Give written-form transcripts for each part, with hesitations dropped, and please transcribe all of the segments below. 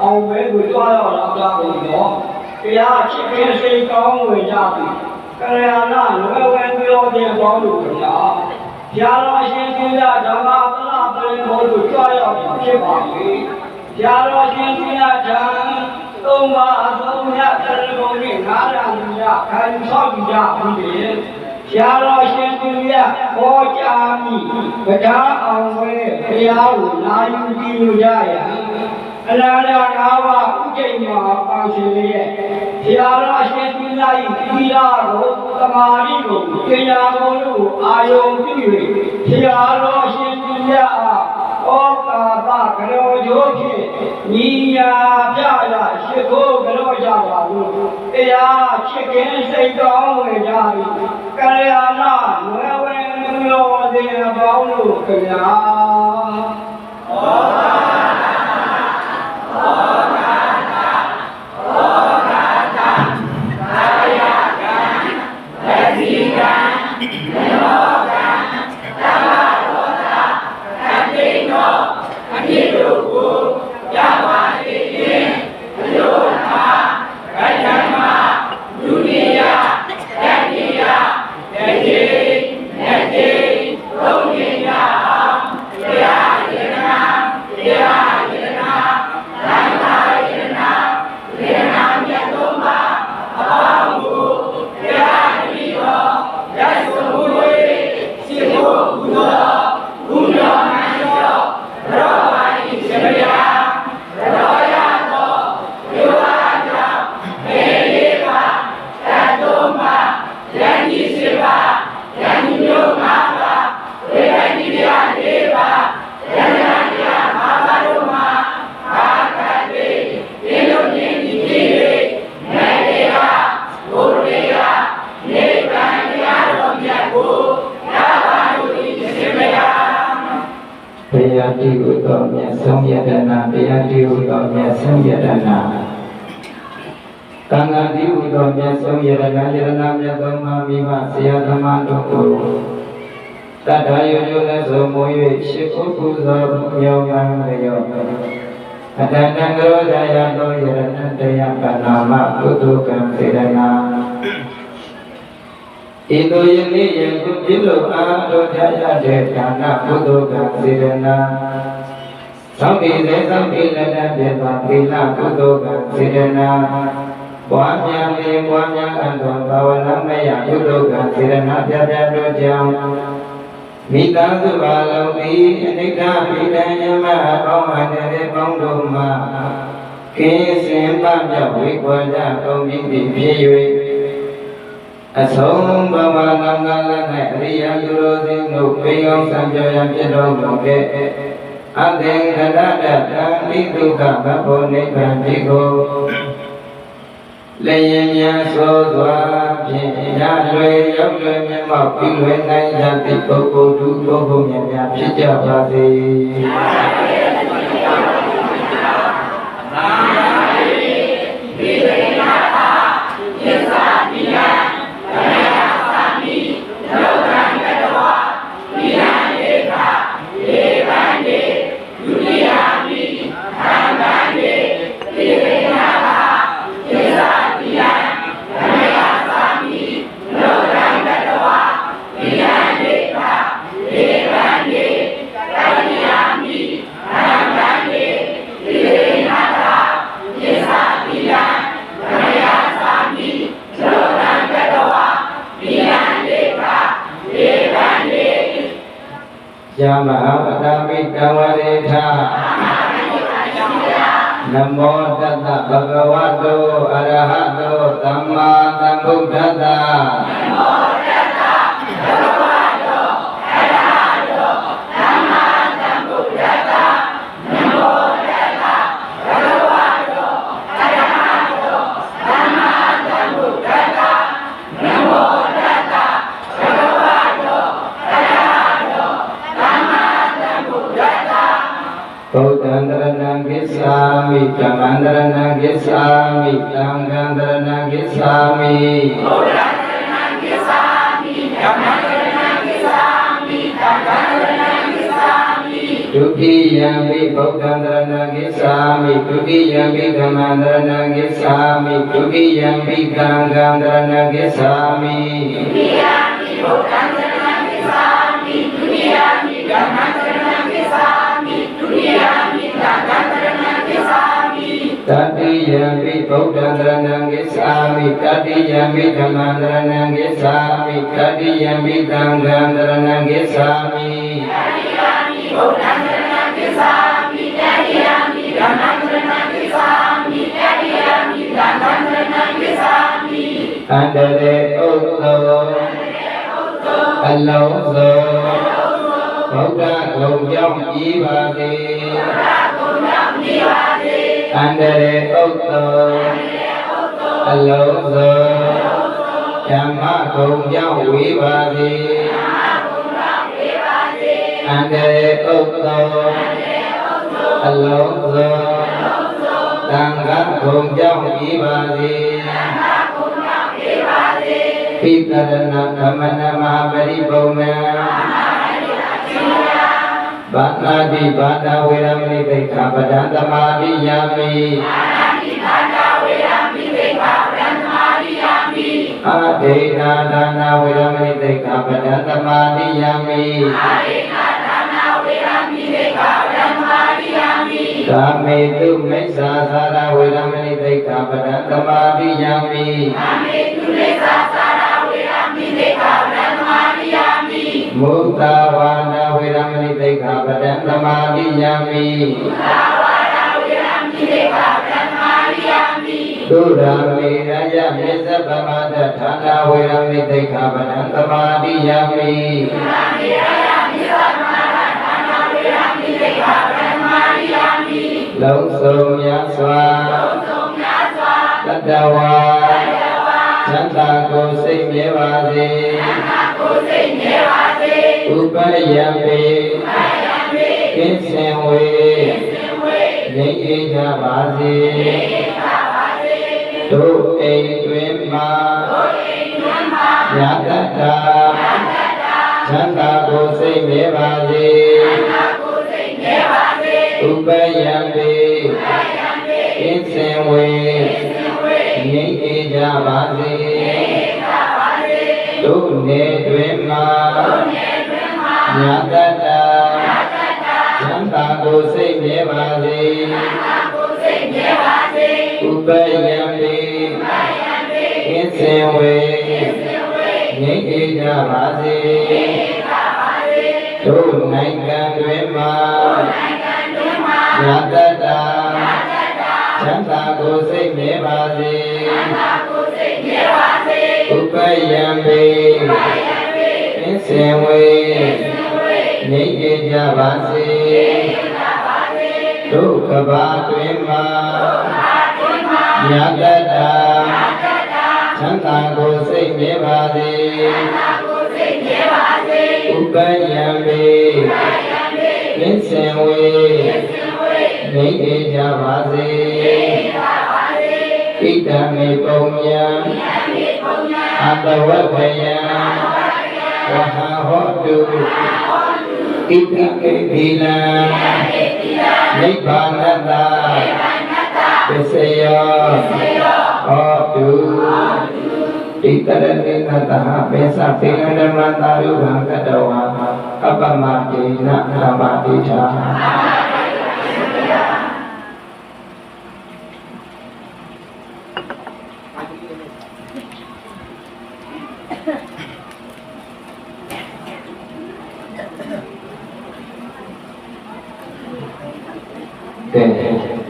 အောင်ပဲကိုကြွားတော့တော့တော့တော့တရားချစ်ခင်စိတ်ကောင်းဝင်ကြပြီကရယာနာနဝဝဲပြောတဲ့ဘောင်းတို့ခင်ဗျာဘုရားတော်ရှင်သူရဓမ္မပလပရိဘောတို့ကြွားရောက်ဖြစ်ပါလေဘုရားတော်ရှင်သူရဓမ္မသုံးပါအသုံးရတရဘုံနဲ့ငါးရာမြခံဆောက်ကြပြီလေဘုရားတော်ရှင်သူရဟောကြားမိဗဒါအောင်ပဲဘုရားကိုနာယူကြည့်လို့ရရအလားလာငါးပါးဥကျိန်မှာပါရှင်ရဲ့ဘုရားတော်ရှင်သူရ၏သီလကိုသမာဓိကိုတရားကိုလို့အာယုံပြု၍ဘုရားတော်ရှင်သူရအားဩကာသကရောကျိုးဖြင့်ညီညာပြရရှိခိုးကရောကြပါလို့တရားချစ်ခင်စိတ်ကောင်းဝင်ကြပြီကလျာဏနွယ်ဝင်လူတော်သည်အပေါင်းတို့ခင်ဗျာတရားတိဟုသောမြတ်ဆုံးယတနာတရားတိဟုသောမြတ်ဆုံးယတနာကံဃာတိဟုသောမြတ်ဆုံးယတနာယတနာမြတ်သောမမိမဆရာသမားတို့ကိုတတ္တယောယောလည်းဆိုမူ၍ရှိခိုးပူဇော်မြောင်းမှန်လျောအတ္တံကရောဇာယသောယတနာတရားကနာမကုသိုလ်ကံစေတနာဣတုယနေ့ယခုပြုလို့အားထုတ်ကြရတဲ့ဌာနဘုဒ္ဓကစေတနာသောတိသေသောတိလက်တပြပါသီလဘုဒ္ဓကစေတနာပွားများလေပွားများအပ်သောဘာဝနာမယဘုဒ္ဓကစေတနာပြပြတို့ကြောင့်မိသားစုအလုံးသည်အနိဋ္ဌပိဋံယမအပေါင်းအပ်တဲ့ပေါင်းတို့မှာကင်းစင်ပပြောက်ဝေကွာကြကုန်ပြီဖြစ်၍အဆုံးဘဝလောကလည်း၌အရိယသူတို့သည်တို့ပိအောင်စံပြောရဖြစ်တော်မူတဲ့အသင်္ခရတတံဤဒုက္ခဘဘောနိဗ္ဗာန်ဖြစ်ကိုလည်းရင်များဆိုစွာဖြင့်ရလွယ်ရောက်လွယ်မျက်မှောက်ပြုလွယ်နိုင်ကြသည့်ပုဂ္ဂိုလ်သူပုဂ္ဂိုလ်များဖြစ်ကြပါစေ။ယမဟာပတမိတဝရေထနမောတတဗုဒ္ဓဝတ္တောအရဟတောသမ္မာသမ္ဗုဒ္ဓတ္တနမောတတဗုဒ္ဓဝတ္တောအရဟတောသမ္မာသမ္ဗုဒ္ဓတ္တနမောတတဗုဒ္ဓဝတ္တောအရဟတောသမ္မာသမ္ဗုဒ္ဓတ္တနမောတတဗုဒ္ဓဝတ္တောအရဟတောဗုဒ္ဓံတရဏံကိစ္ဆာမိဓမ္မံတရဏံကိစ္ဆာမိသံဃံတရဏံကိစ္ဆာမိဗုဒ္ဓံတရဏံကိစ္ဆာမိဓမ္မံတရဏံကိစ္ဆာမိသံဃံတရဏံကိစ္ဆာမိ Dutiyampi Bauddharana Gisami Dutiyampi Dhammana Gisami Dutiyampi Sangharana Gisami Dutiyampi Bauddharana Gisami Dutiyampi Dhammana Gisami Dutiyampi Sangharana Gisami Tatiyampi Bauddharana Gisami Tatiyampi Dhammana Gisami Tatiyampi Sangharana Gisami Bauddharana Gisami Tatiyampi Dhammana Gisami Tatiyampi Sangharana Gisami Andare Utto Alloso Bauddha Gong Jong Ji Ba Di Andare Utto Alloso Dhamma Gong Jong Vi Ba Di Andare Utto Alloso Sangha Gong Jong Vi Ba Di Pikarana Dhammana Mahaparipurna Bhatnadi Bhata Veramani Dekha Padanthamadi Yami Adena Dana Veramani Dekha Padanthamadi Yami Kame Tu Mesa Sara Veramani Dekha Padanthamadi Yami Mukta Vana Veramani Dekha Padanthamadi Yami Durami Raya Mesa Pamada Thana Veramani Dekha Padanthamadi Yami Long Song Yaswa Tadawa Chanta Ko Sing Yevase Upayampi Kinsenwe Yeja Base Do Eidwema Yatata Chanta Ko Sing Yevase Upayampi Kinsenwe Yeja Base Do Eidwema Yatata Chanta Ko Sing Yevase Upayampi Kinsenwe Yeja Base Do Eidwema Yatata Chanta Ko Sing Yevase Upayampi Kinsenwe Yeja Base Do Kabadwema Yatata Chanta Ko Sing Yevase Upayampi Kinsenwe Yeja Base Idame Punya Atavadaya Wahahotu Itake Dila Nibbanata Visaya Hotu Itaranataha Pesa Tingadamataru Bhankadawa Apamatina Namatita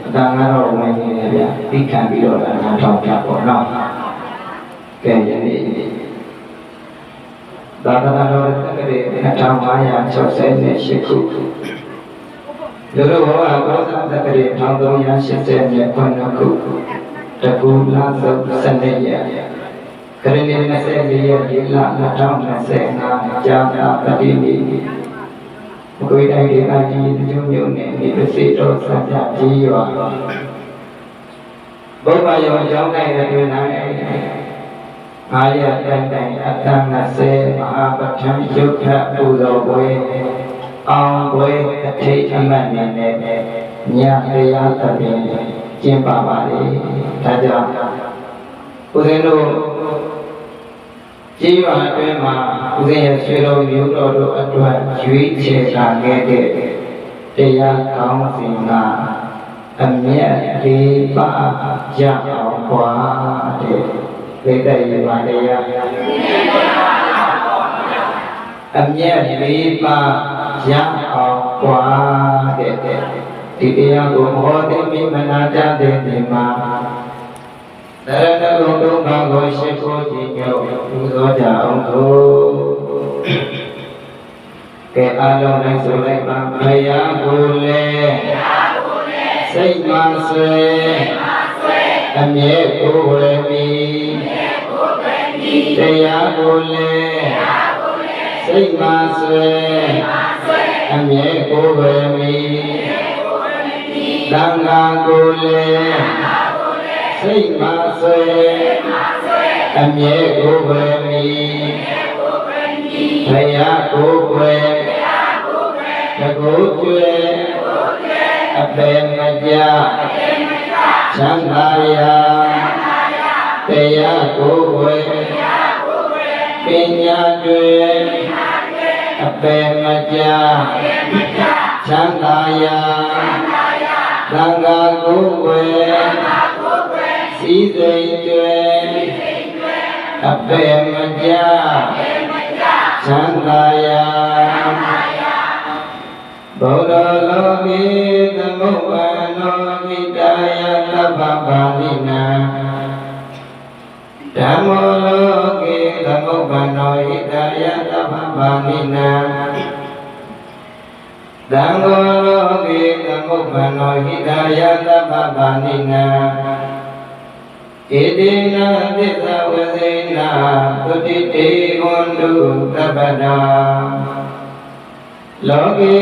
Tangan orang ini dia ikan biru dan atau capur nak kayak ini. Dalam orang terkiri atau maya selesai ni syukur. Lalu bawa orang terkiri tahun yang selesai ni konaku terpulang sendiri. Kerana nasi dia hilang atau nasi nak jaga tadi ni. Koi dai de ai ji jung jung ne ni psi to sa ja ji wa bo ba yo jong dai de na Aya dan dai atang na se maha pattham yukha pu lo bwe အောင်ပွဲအထိတ်အမှတ်နဲ့ညတရားသဖြင့်ကျင်းပပါလေဒါကြောင့်ဦးဇင်းတို့ကြီးပါအတွင်းမှာဦးဇင်းရဲ့ဆွေတော်မျိုးတော်တို့အတွက်ရွေးချယ်လာခဲ့တဲ့တရားကောင်းစဉ်ကအမြတ်လေးပါရအောင်กว่าတဲ့သိတဲ့ရပါတရားအမြတ်လေးပါရအောင်กว่าတဲ့ဒီတရားကိုဟောတဲ့မိမနာကြတဲ့ဒီမှာသရဏဂုံသုံးပါးကိုရှိခိုးကြည်ညိုပူဇော်ကြအောင်လို့ကဲအားလုံးလိုက်ဆိုလိုက်ပါဘုရားကိုလည်းစိတ်မှဆွေအမြဲကိုယ်ဝေမီတရားကိုလည်းစိတ်မှဆွေအမြဲကိုယ်ဝေမီသံဃာကိုလည်းစိတ်မှဆွေအမြဲကိုယ်ဝေမီဘုရားကိုယ်ဝေတကုကျွေအပေမကြချမ်းသာရာတရားကိုယ်ဝေပညာကျွေအပေမကြချမ်းသာရာသံဃာကိုယ်ဝေစည်းစိမ်ကျွေအပေမကြချမ်းသာရာဗုဒ္ဓလောကေသမုပ္ပါနောဣတယသဗ္ဗပါဠိနာဓမ္မောလောကေသမုပ္ပါနောဣတယသဗ္ဗပါဠိနာသံဃောလောကေသမုပ္ပါနောဣတယသဗ္ဗပါဠိနာဣတိနာသစ္စာဝစေနာသုတိတေဝန္တုသဗ္ဗတာလောကေ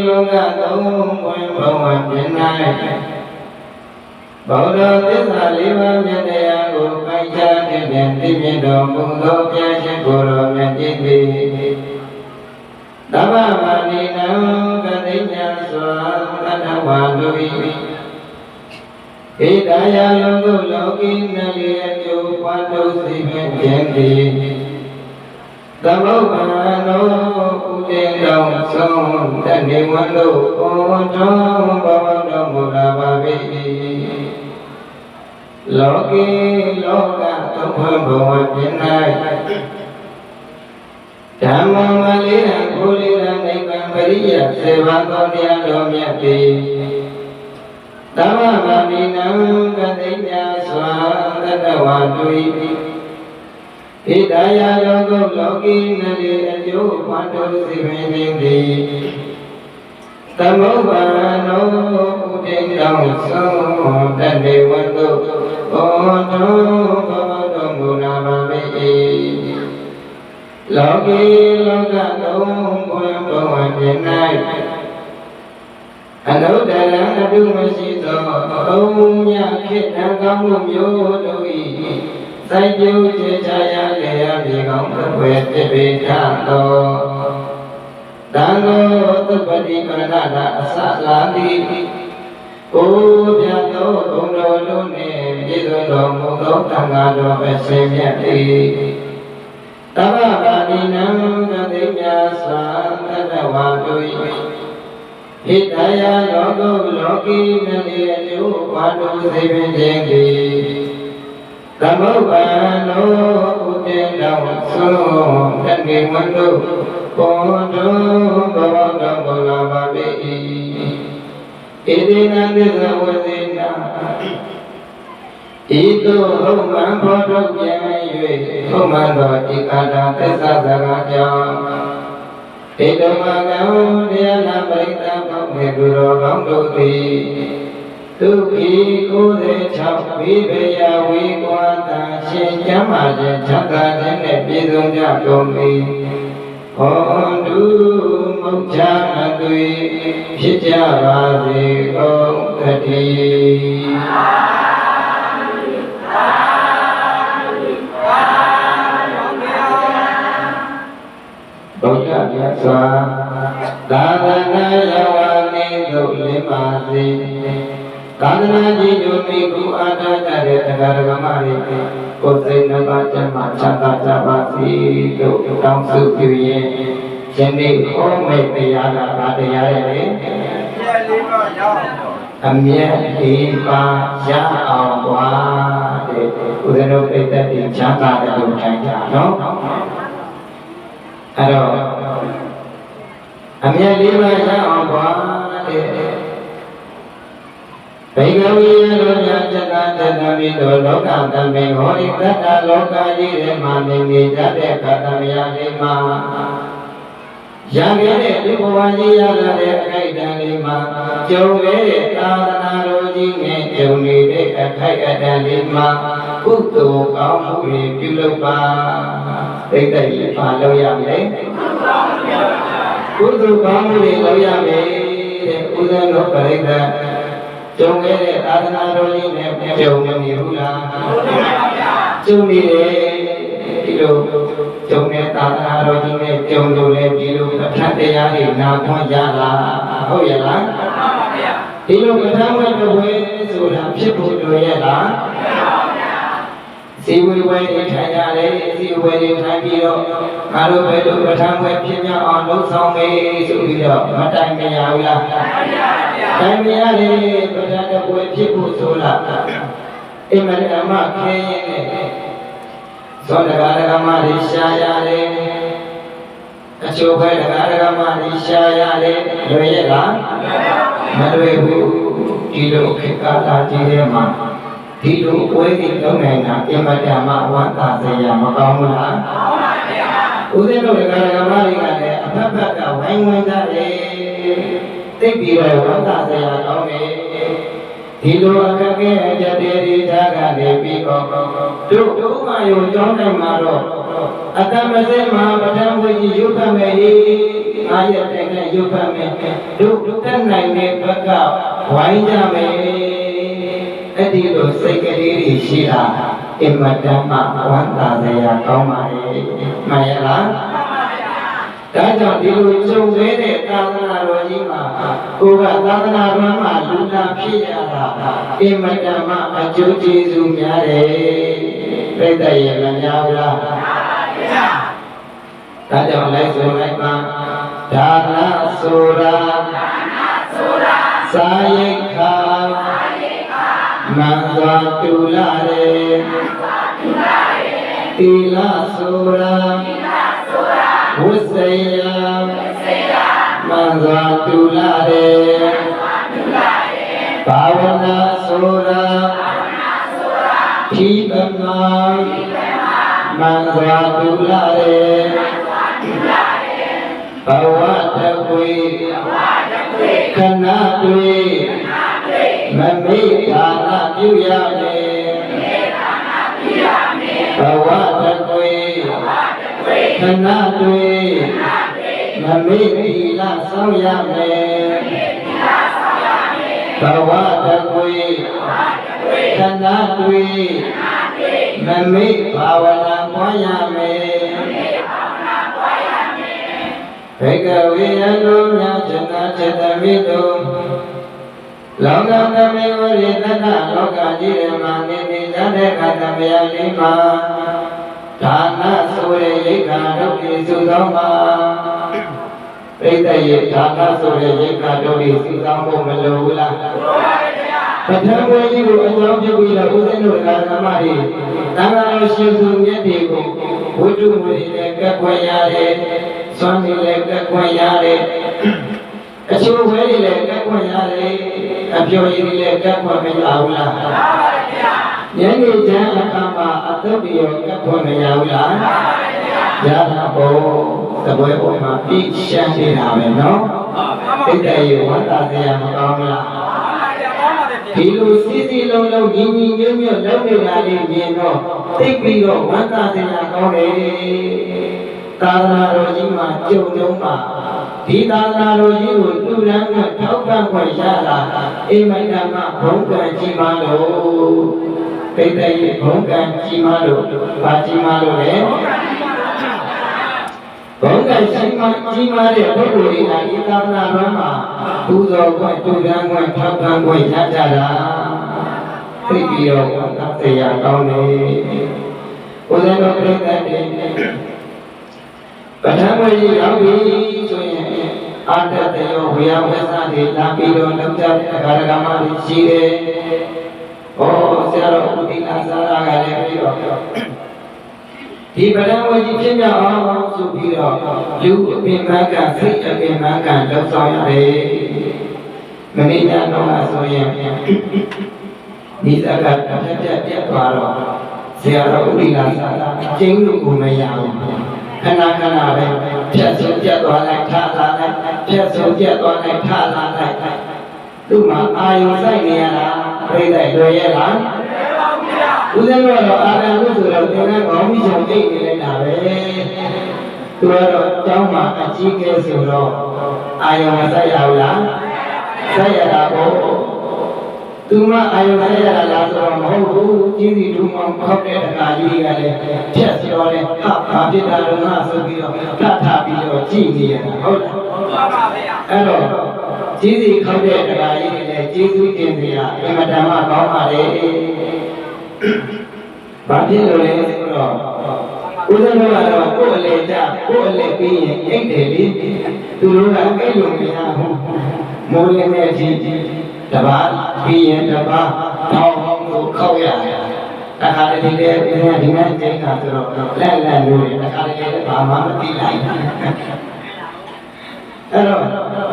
လောကသုံးပွင့်ဘဝပြင်၌ဗုဒ္ဓသစ္စာလေးပါးမြတ်တရားကိုပိုင်ခြားတဲ့သိမြင်တော်မူသောဘုရားရှင်ကိုယ်တော်မြတ်ကြီးသည်သဗ္ဗပါဠိနံကတိညာစွာသတ္တဝါတို့၏ဣဒာယလောကုလောကီနလေးအကျိုးပွားတို့စီပင်ခြင်းသည်သမုပ္ပါနောဥဒေတော်ဆုံးတဏိဝန္တုဩတော်ဘဝတော်မူလာပါ၏လောကေလောကသုံးဘဝပြင်၌ဓမ္မမလေးရကိုလေးရနိဗ္ဗာန်ပရိယစေဝသောတရားတော်မြတ်သည်သဗ္ဗပါဠိနံကတိညာစွာသတ္တဝါတို့၏ဣဒာယလောကုလောကီနလေအကျိုးပွားတို့စီပင်ခြင်းသည်သမုပ္ပါနောဥဒေတော်ဆုံးတတေဝတ္တုဩတော်ဘဝတော်မူလာပါ၏လောကီလောကသုံးပွင့်ဘဝပြင်၌အနုတ္တရံအတုမရှိသောသုံးညခေတ္တကောင်းမှုမျိုးတို့၏စိုက်ကျိုးချေချာရလေရမြေကောင်းတစ်ဝဲပြည့်ပေထသောတံဃောသဗ္ဗတိပရဏတာအစလာတိကိုပြတ်သောဘုံတော်တို့နှင့်ပြည့်စုံတော်မူသောသံဃာတော်ပဲဆင်းမြတ်၏သဗ္ဗပါဠိနံကတိညာစွာသတ္တဝါတို့၏ဣတယလောကုလောကီနလေအကျိုးပွားတို့စေပင်ခြင်းသည်သမုပ္ပါနောဥဒေတော်ဆုံးတဏိဝန္တုဘောတော်ဘဝတော်မူလာပါ၏ဣတိနာသစ္စာဝစေနာဤသို့ဟုတ်မှန်ဘောတော်ပြန်၍ဟုတ်မှန်သောဧကတာသစ္စာစကားကြောင့်ဣတမကံတရားနာပရိသတ်ပေါင်းသူတော်ကောင်းတို့သည်ဒုက္ခိ96ဝိဘယဝေကွာတံရှင်ကျမ်းမာခြင်းချမ်းသာခြင်းနဲ့ပြည့်စုံကြကုန်၏ဟောတုမုတ်ချမသွေဖြစ်ကြပါစေကုန်သတည်းဗုဒ္ဓမြတ်စွာ သာသနာယဝနေသို့လင်းပါစေသာသနာကြီးညိုမိကူအားထားကြတဲ့တရားဓမ္မတွေကိုယ်စိတ်နှပါကျမ်းမှချမ်းသာကြပါစေလို့တောင်းဆုပြုရင်ယနေ့ဟောမယ့်တရားကဘာတရားလဲအမြတ်လေးပါရအောင်ကွာတဲ့ဦးဇင်းတို့ပြည့်တဲ့ချမ်းသာတဲ့လူတိုင်းကြနော်အဲ့တော့အမြတ်လေးပါရအောင်ကွာတဲ့ဘေကဝိယလောကကျတ္တတတမိတောလောကတမေဟောဒီတတ္တလောကကြီးထဲမှာနေကြတဲ့ခတမယလေးမှာရခဲ့တဲ့ဒီဘဝကြီးရလာတဲ့အခိုက်အတန့်လေးမှာကြုံခဲ့တဲ့သာသနာတော်ကြီးနဲ့ကြုံနေတဲ့အခိုက်အတန့်လေးမှာကုသိုလ်ကောင်းမှုတွေပြုလုပ်ပါသိတဲ့ကြီးပါလို့ရမယ်ကုသိုလ်ကောင်းမှုတွေလုပ်ရမယ်တဲ့ဦးဇင်းတို့ပြိဿကြုံခဲ့တဲ့သာသနာတော်ကြီးနဲ့ကြုံနေဘူးလားကြုံနေတယ်ဒီလိုကြုံတဲ့သာသနာတော်ကြီးနဲ့ကြုံလို့လည်းဒီလိုပဋ္ဌာန်းတရားတွေနာခွင့်ရလားဟုတ်ရဲ့လားဒီလိုပဋ္ဌာန်းဝဲတော်ဝဲဆိုတာဖြစ်ဖို့လိုရဲ့လားစီဝေဝဲထိုင်ကြတယ်စီဝေတွေထိုင်ပြီးတော့ငါတို့ဘယ်လိုပဋ္ဌာန်းဝဲဖြစ်မြောက်အောင်လုပ်ဆောင်မေးဆိုပြီးတော့မတိုင်မရဘူးလားတိုင်မရတယ်ပဋ္ဌာန်းတော်ဝဲဖြစ်ဖို့ဆိုလားအိမ်မက်အမခင်းရင်သောတရားဓမ္မတွေရှားရတယ်အချို့ပဲတရားဓမ္မတွေရှားရတယ်လွယ်ရဲ့လားမလွယ်ဘူးဒီလိုခေတ်ကာလကြီးထဲမှာဒီလိုဝဲပြီးလုံးနိုင်တာအင်မတန်မှဝမ်းသာစရာမကောင်းဘူးလားကောင်းပါဗျာဦးဇင်းတို့တရားဓမ္မတွေကလည်းအဖက်ဖက်ကဝိုင်းဝန်းကြတယ်သိပြီးတော့ဝမ်းသာစရာကောင်းတယ်ဒီလိုအခက်အခဲအကြတဲ့ဒီသားကနေပြီးတော့တို့ဒုက္ခရောကြောင်းတိုင်းမှာတော့အတ္တမစဲမှာပဋ္ဌာန်းဝိကြီးရုပ်ဖတ်မယ်ငါရဲ့တဲ့နဲ့ရုပ်ဖတ်မယ်တို့တက်နိုင်တဲ့ဘက်ကဝိုင်းကြမယ်အဲ့ဒီလိုစိတ်ကလေးတွေရှိတာအင်မတန်မှဝမ်းသာစရာကောင်းပါရဲ့မှန်ရဲ့လားဒါကြောင့်ဒီလိုကြုံခဲ့တဲ့သာသနာတော်ကြီးမှာကိုကသာသနာတော်မှာလူနာဖြစ်ရတာအင်မတန်မှအကျိုးကျေးဇူးများတယ်ပြည့်တဲ့ရဲ့မများဘူးလားမှန်ပါဗျာဒါကြောင့်လိုက်ဆိုလိုက်ပါဒါနဆိုတာသာယိခာမံစွာတူလာတယ်သီလဆိုတာဝိစေယမံစွာတူလာတယ်ဘာဝနာဆိုတာဖြီးပမာမံစွာတူလာတယ်ဘဝတကွေခဏတွေ့မမေ့ဌာနပြုရမယ်ဘဝတကွေခဏတွေ့မမေ့သီလဆောင်ရမယ်ဘဝတကွေခဏတွေ့မမေ့ဘာဝနာပွားရမယ်ဘေကဝေယလောမြတ်ဇနာစေတမိတုလောကသမေဝရိတတလောကကြီးရမနေနေကြတဲ့ခတမယလေးမှာဒါနဆိုတဲ့ရိက္ခာတို့ကိုစုဆောင်ပါပြိတ္တရေဒါနဆိုတဲ့ရိက္ခာတို့ကိုစုဆောင်ဖို့မလိုဘူးလားလိုပါဗျာပဋ္ဌာန်းဝေကြီးကိုအကြောင်းပြုပြီးတော့ဦးဇင်းတို့ဓမ္မတွေသံဃာတော်ရှင်သူမြတ်တွေကိုဝိတုမူတွေနဲ့ကပ်ခွင့်ရတယ်စွမ်းနေလည်းကပ်ခွင့်ရတယ်အချို့ဝဲတွေလည်းကပ်ခွင့်ရတယ်အပြောရည်တွေလည်းကပ်ခွင့်မရဘူးလားမှန်ပါဗျာညနေကျမ်းအခါမှာအသုတ်ရောကပ်ခွင့်မရဘူးလားမှန်ပါဗျာရတာဘောသပွဲပေါ်မှာပြည့်ရှမ်းနေတာပဲနော်တိတ်တရေဝတ်တာစရာမကောင်းလားဒီလိုစီစီလုံးလုံးညီညီညွတ်ညွတ်လုပ်နေတာလေးမြင်တော့သိပြီးတော့ဝတ်တာစရာကောင်းတယ်သာသနာတော်ကြီးမှာကြုံလုံးမှာဒီသာသနာတော်ကြီးကိုတူရန်ကထောက်ပံ့ခွင့်ရတာအိမ်မတန်မှဘုံကံကြီးမှလို့တိတ်တရေဘုံကံကြီးမှလို့ဘာကြီးမှလို့လဲ ဘုံကကြီးမားတဲ့ပုဂ္ဂိုလ်တွေကဒီသာသနာ့ဘက်မှာပူဇော်ခွင့်တူတန်းခွင့်ထောက်ပံ့ခွင့်ရကြတာသိပြီးတော့သတ်ရကောင်းတယ်ဘုရားတော်ပြိဿတဲ့ပထမကြီးရောက်ပြီဆိုရင်အာတတယောဝေယဝေသတွေလာပြီးတော့လောက်ကြတဲ့အခါကမှရှိတယ်။ဩဆရာတော်ဥဒိနာသာရကလည်းပြီးတော့ဒီပထမကြီးဖြစ်မြောက်အောင်ဆိုပြီးတော့လူအပင်မကစိတ်အပင်မကလောက်ဆောင်ရတယ်။မနေ့ညတော့ဆိုရင်ဒီစကားတစ်ပြတ်သွားတော့ဆရာတော်ဥဒိနာသာရကျင်းလို့ကိုမရဘူးခဏခဏပဲဖြတ်ဆုံးပြတ်သွားလိုက်ထားလာလိုက်ဖြတ်ဆုံးပြတ်သွားလိုက်ထားလာလိုက်သူ့မှာအာယုံဆိုင်နေရတာပြိတ္တလွယ်ရလားဦးဇင်းကတော့အာရဏုဆိုတော့သင်္ကန်းကောင်းပြီးချုပ်အိတ်နေလိုက်တာပဲသူကတော့ကျောင်းမှာအကြီးကဲဆိုတော့အာယုံမဆိုင်ရဘူးလားဆိုင်ရတာပေါ့သူမအာယုဆိုင်ရတာလားဆိုတော့မဟုတ်ဘူးကြီးစီတူမောင်ခောက်တဲ့တကာကြီးကလည်းဖြတ်ပြောတယ်ဟာဘာဖြစ်တာလဲငါဆိုပြီးတော့ထထပြီးတော့ကြည်နေရတာဟုတ်လားဟုတ်ပါပါဗျာအဲ့တော့ကြီးစီခောက်တဲ့တကာကြီးကလည်းကျေးဇူးတင်စရာအင်မတန်မှကောင်းပါလေဘာဖြစ်လို့လဲဆိုတော့ဦးဇင်းတို့ကတော့ကိုယ်အလေကြကိုယ်အလေပြီးရင်အိတ်တယ်လေသူတို့ကအိတ်လို့မရဘူးမိုးလင်းတဲ့အချိန်တပါးပြီးရင်တပါးထောင်းကိုခောက်ရတယ်တခါတည်းလေးဒီမှာကျင်းတာဆိုတော့လက်လို့တခါတည်းလေးဘာမှမသိလိုက်အဲ့တော့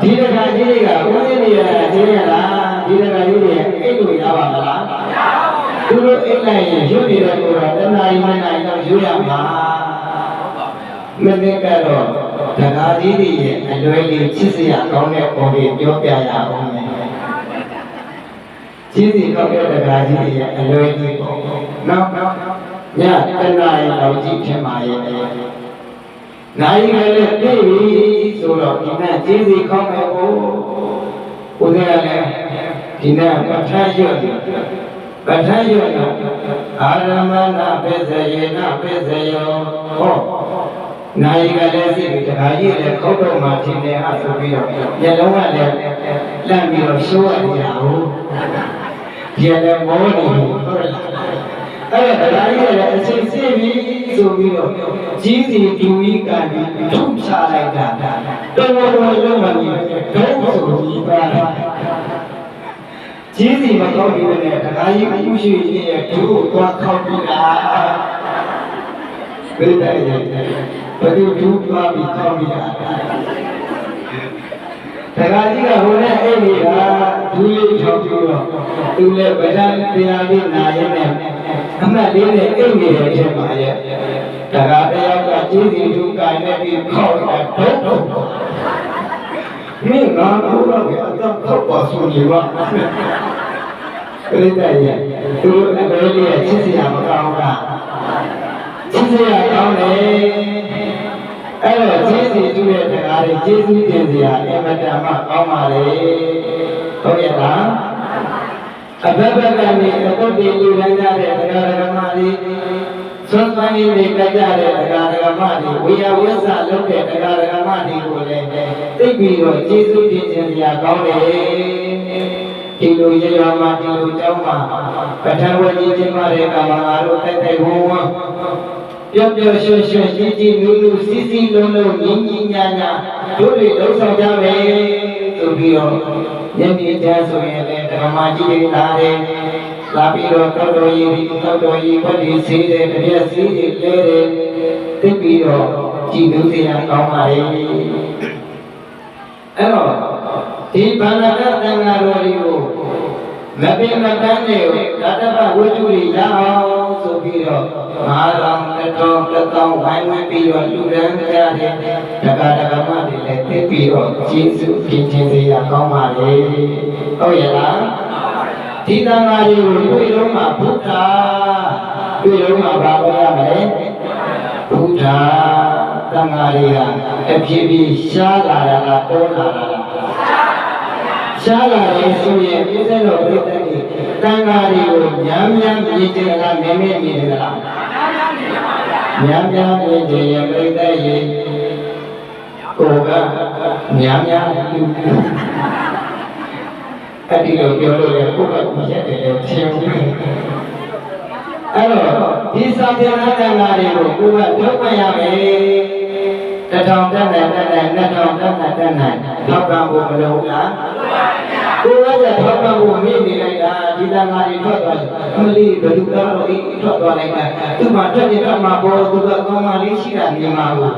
ဒီတခါကြီးကဦးဇင်းနေရကျင်းရလားဒီတခါကြီးတွေအိတ်လို့ရပါမလားမရပါဘူးသူတို့အိတ်လိုက်ရင်ရွတ်နေတဲ့ကိုယ်ကတဏှာကြီးမနာကြီးတော့ရွတ်ရမှာမင်းကတော့တခါကြီးတွေရဲ့အလွယ်လေးချစ်စရာကောင်းတဲ့ပုံတွေပြောပြရအောင်မယ်ကြီးစီကောက်တဲ့တကားကြီးရဲ့အလွယ်ကြီးပေါ့နောက်ညတနာရီလောက်ကြီးဖြစ်မှာရဲ့နိုင်ရလည်းပြည့်ပြီဆိုတော့ဒီနေ့ကြီးစီကောက်မယ်ကိုဦးဇင်းကလည်းဒီနေ့ပဋ္ဌာန်းရွတ်တော့အာရမဏပိစယေနပိစယောဟောနိုင်ကလည်းစိတ်တကားကြီးလည်းခောက်တော့မှထင်တယ်အဆိုပြီးတော့မျက်လုံးကလည်းလန့်ပြီးတော့ရှိုးရကြဘူးပြန်လည်းမောနေဘူးဟုတ်လားအဲ့ဒါတရားကြီးလည်းအချိန်စစ်ပြီးဆိုပြီးတော့ကြီးစီဒူကြီးကလည်းထုတ်ချလိုက်တာတော်တော်လုံးမကြီးဒုံးဆိုပြီးပါကြီးစီမကောက်ပြီးနဲ့တရားကြီးဥရှိရဲ့ဒုသွားခောက်ပြီးတာဘယ်တိုင်ရဲ့ဘယ်သူဒုသွားပြီးခောက်ပြီးတာတခါကြီးကဟိုနဲ့အိမ်ကြီးကဒူးလေးထောက်ပြီးတော့သူလည်းဗဒံတရားလေးနာရင်းနဲ့အမှတ်လေးနဲ့အိမ်ကြီးရဲ့ထဲမှာရဲ့တခါတယောက်ကကျေးဇူးဒုက္ခနဲ့ပြီးခေါက်တာတော့မင်းငါတို့ကအတော့ခောက်ပါဆိုနေပါပြိတ္တရဲ့သူအဘယ်လေးရဲ့ချစ်စရာမကောင်းတာချစ်စရာကောင်းတယ်အဲ့တော့ကျေးဇူးတူတဲ့တရားတွေကျေးဇူးတင်စရာအမတန်မှကောင်းပါလေဟုတ်ရဲ့လားအဘဘကနေအတုတ်တွေလူတိုင်းကြတဲ့တရားဓမ္မတွေသွန်သင်နေကြတဲ့တရားဓမ္မတွေဝေယဝိသလုပ်တဲ့တရားဓမ္မတွေကိုလည်းသိပြီးတော့ကျေးဇူးတင်စရာကောင်းတယ်ဒီလိုရရမှာဒီလိုကြောင်းမှာပထမဝိကြီးခြင်းမတဲ့ကာမငါတို့တိုက်တိုက်ဝန်းဝန်းပျော်ပျော်ရွှင်ရွှင်ကြည်ကြည်နူးနူးစီးစီးလုံးလုံးညီညီညာညာတို့တွေလှုပ်ဆောင်ကြမယ်ဆိုပြီးတော့ညနေကျဆိုရင်လည်းဓမ္မကြီးတွေလာတယ်လာပြီးတော့တော်တော်ကြီးဘတ်ဒီစီးတယ်တပြက်စီးတယ်လဲတယ်သိပြီးတော့ကြည်နူးစရာကောင်းပါလေအဲ့တော့ဒီဘာနာတသံဃာတော်တွေကိုမပင်မတန်းတဲ့ဓာတ္တဝိတုတွေရအောင်ဆိုပြီးတော့မဟာရံတောဝိုင်းဝန်းပြီးတော့လူရန်ကြတဲ့တက္ကရာမတွေလည်းသိပြီးတော့ကျေးဇူးပြင်ခြင်းစရာကောင်းပါလေဟုတ်ရဲ့လားဒီသံဃာတွေကိုတွေ့လုံးမှာဘုရားတွေ့လုံးမှာဘာပြောရမလဲဘုရားသံဃာတွေကအဖြစ်ပြီးရှားလာတာလားပေါ်လာတာလားရှားလာတယ်ဆိုရင်ပြည့်စုံတော်ပြည့်တဲ့တန်ဃာတွေကိုညံမြင်ကြတယ်လားမမြင်ကြတယ်လားညံမြင်ကြရင်ပြည့်တဲ့ရေ ကိုကများများလူအဲ့ဒီလိုပြောလို့လည်းကိုယ်ကကိုရက်တယ်လို့ထင်ဘူးအဲ့တော့ဒီစာပြန်လာတဲ့ငါတွေကိုကိုယ်ကထုတ်ပြန်ရမယ်တစ်ထောင်တက်နဲ့နှစ်ထောင်တက်နဲ့ထောက်ကံဖို့မလိုလားကိုယ်ကထောက်ကံဖို့မိနေလိုက်တာဒီတန်ဃာတွေထွက်သွားအမလီဘယ်သူကတော့အိထွက်သွားလိုက်တာသူ့မှာထွက်ပြထွက်မှာပေါ်သူကကောင်းမှလေးရှိတာမြင်မှာဘူး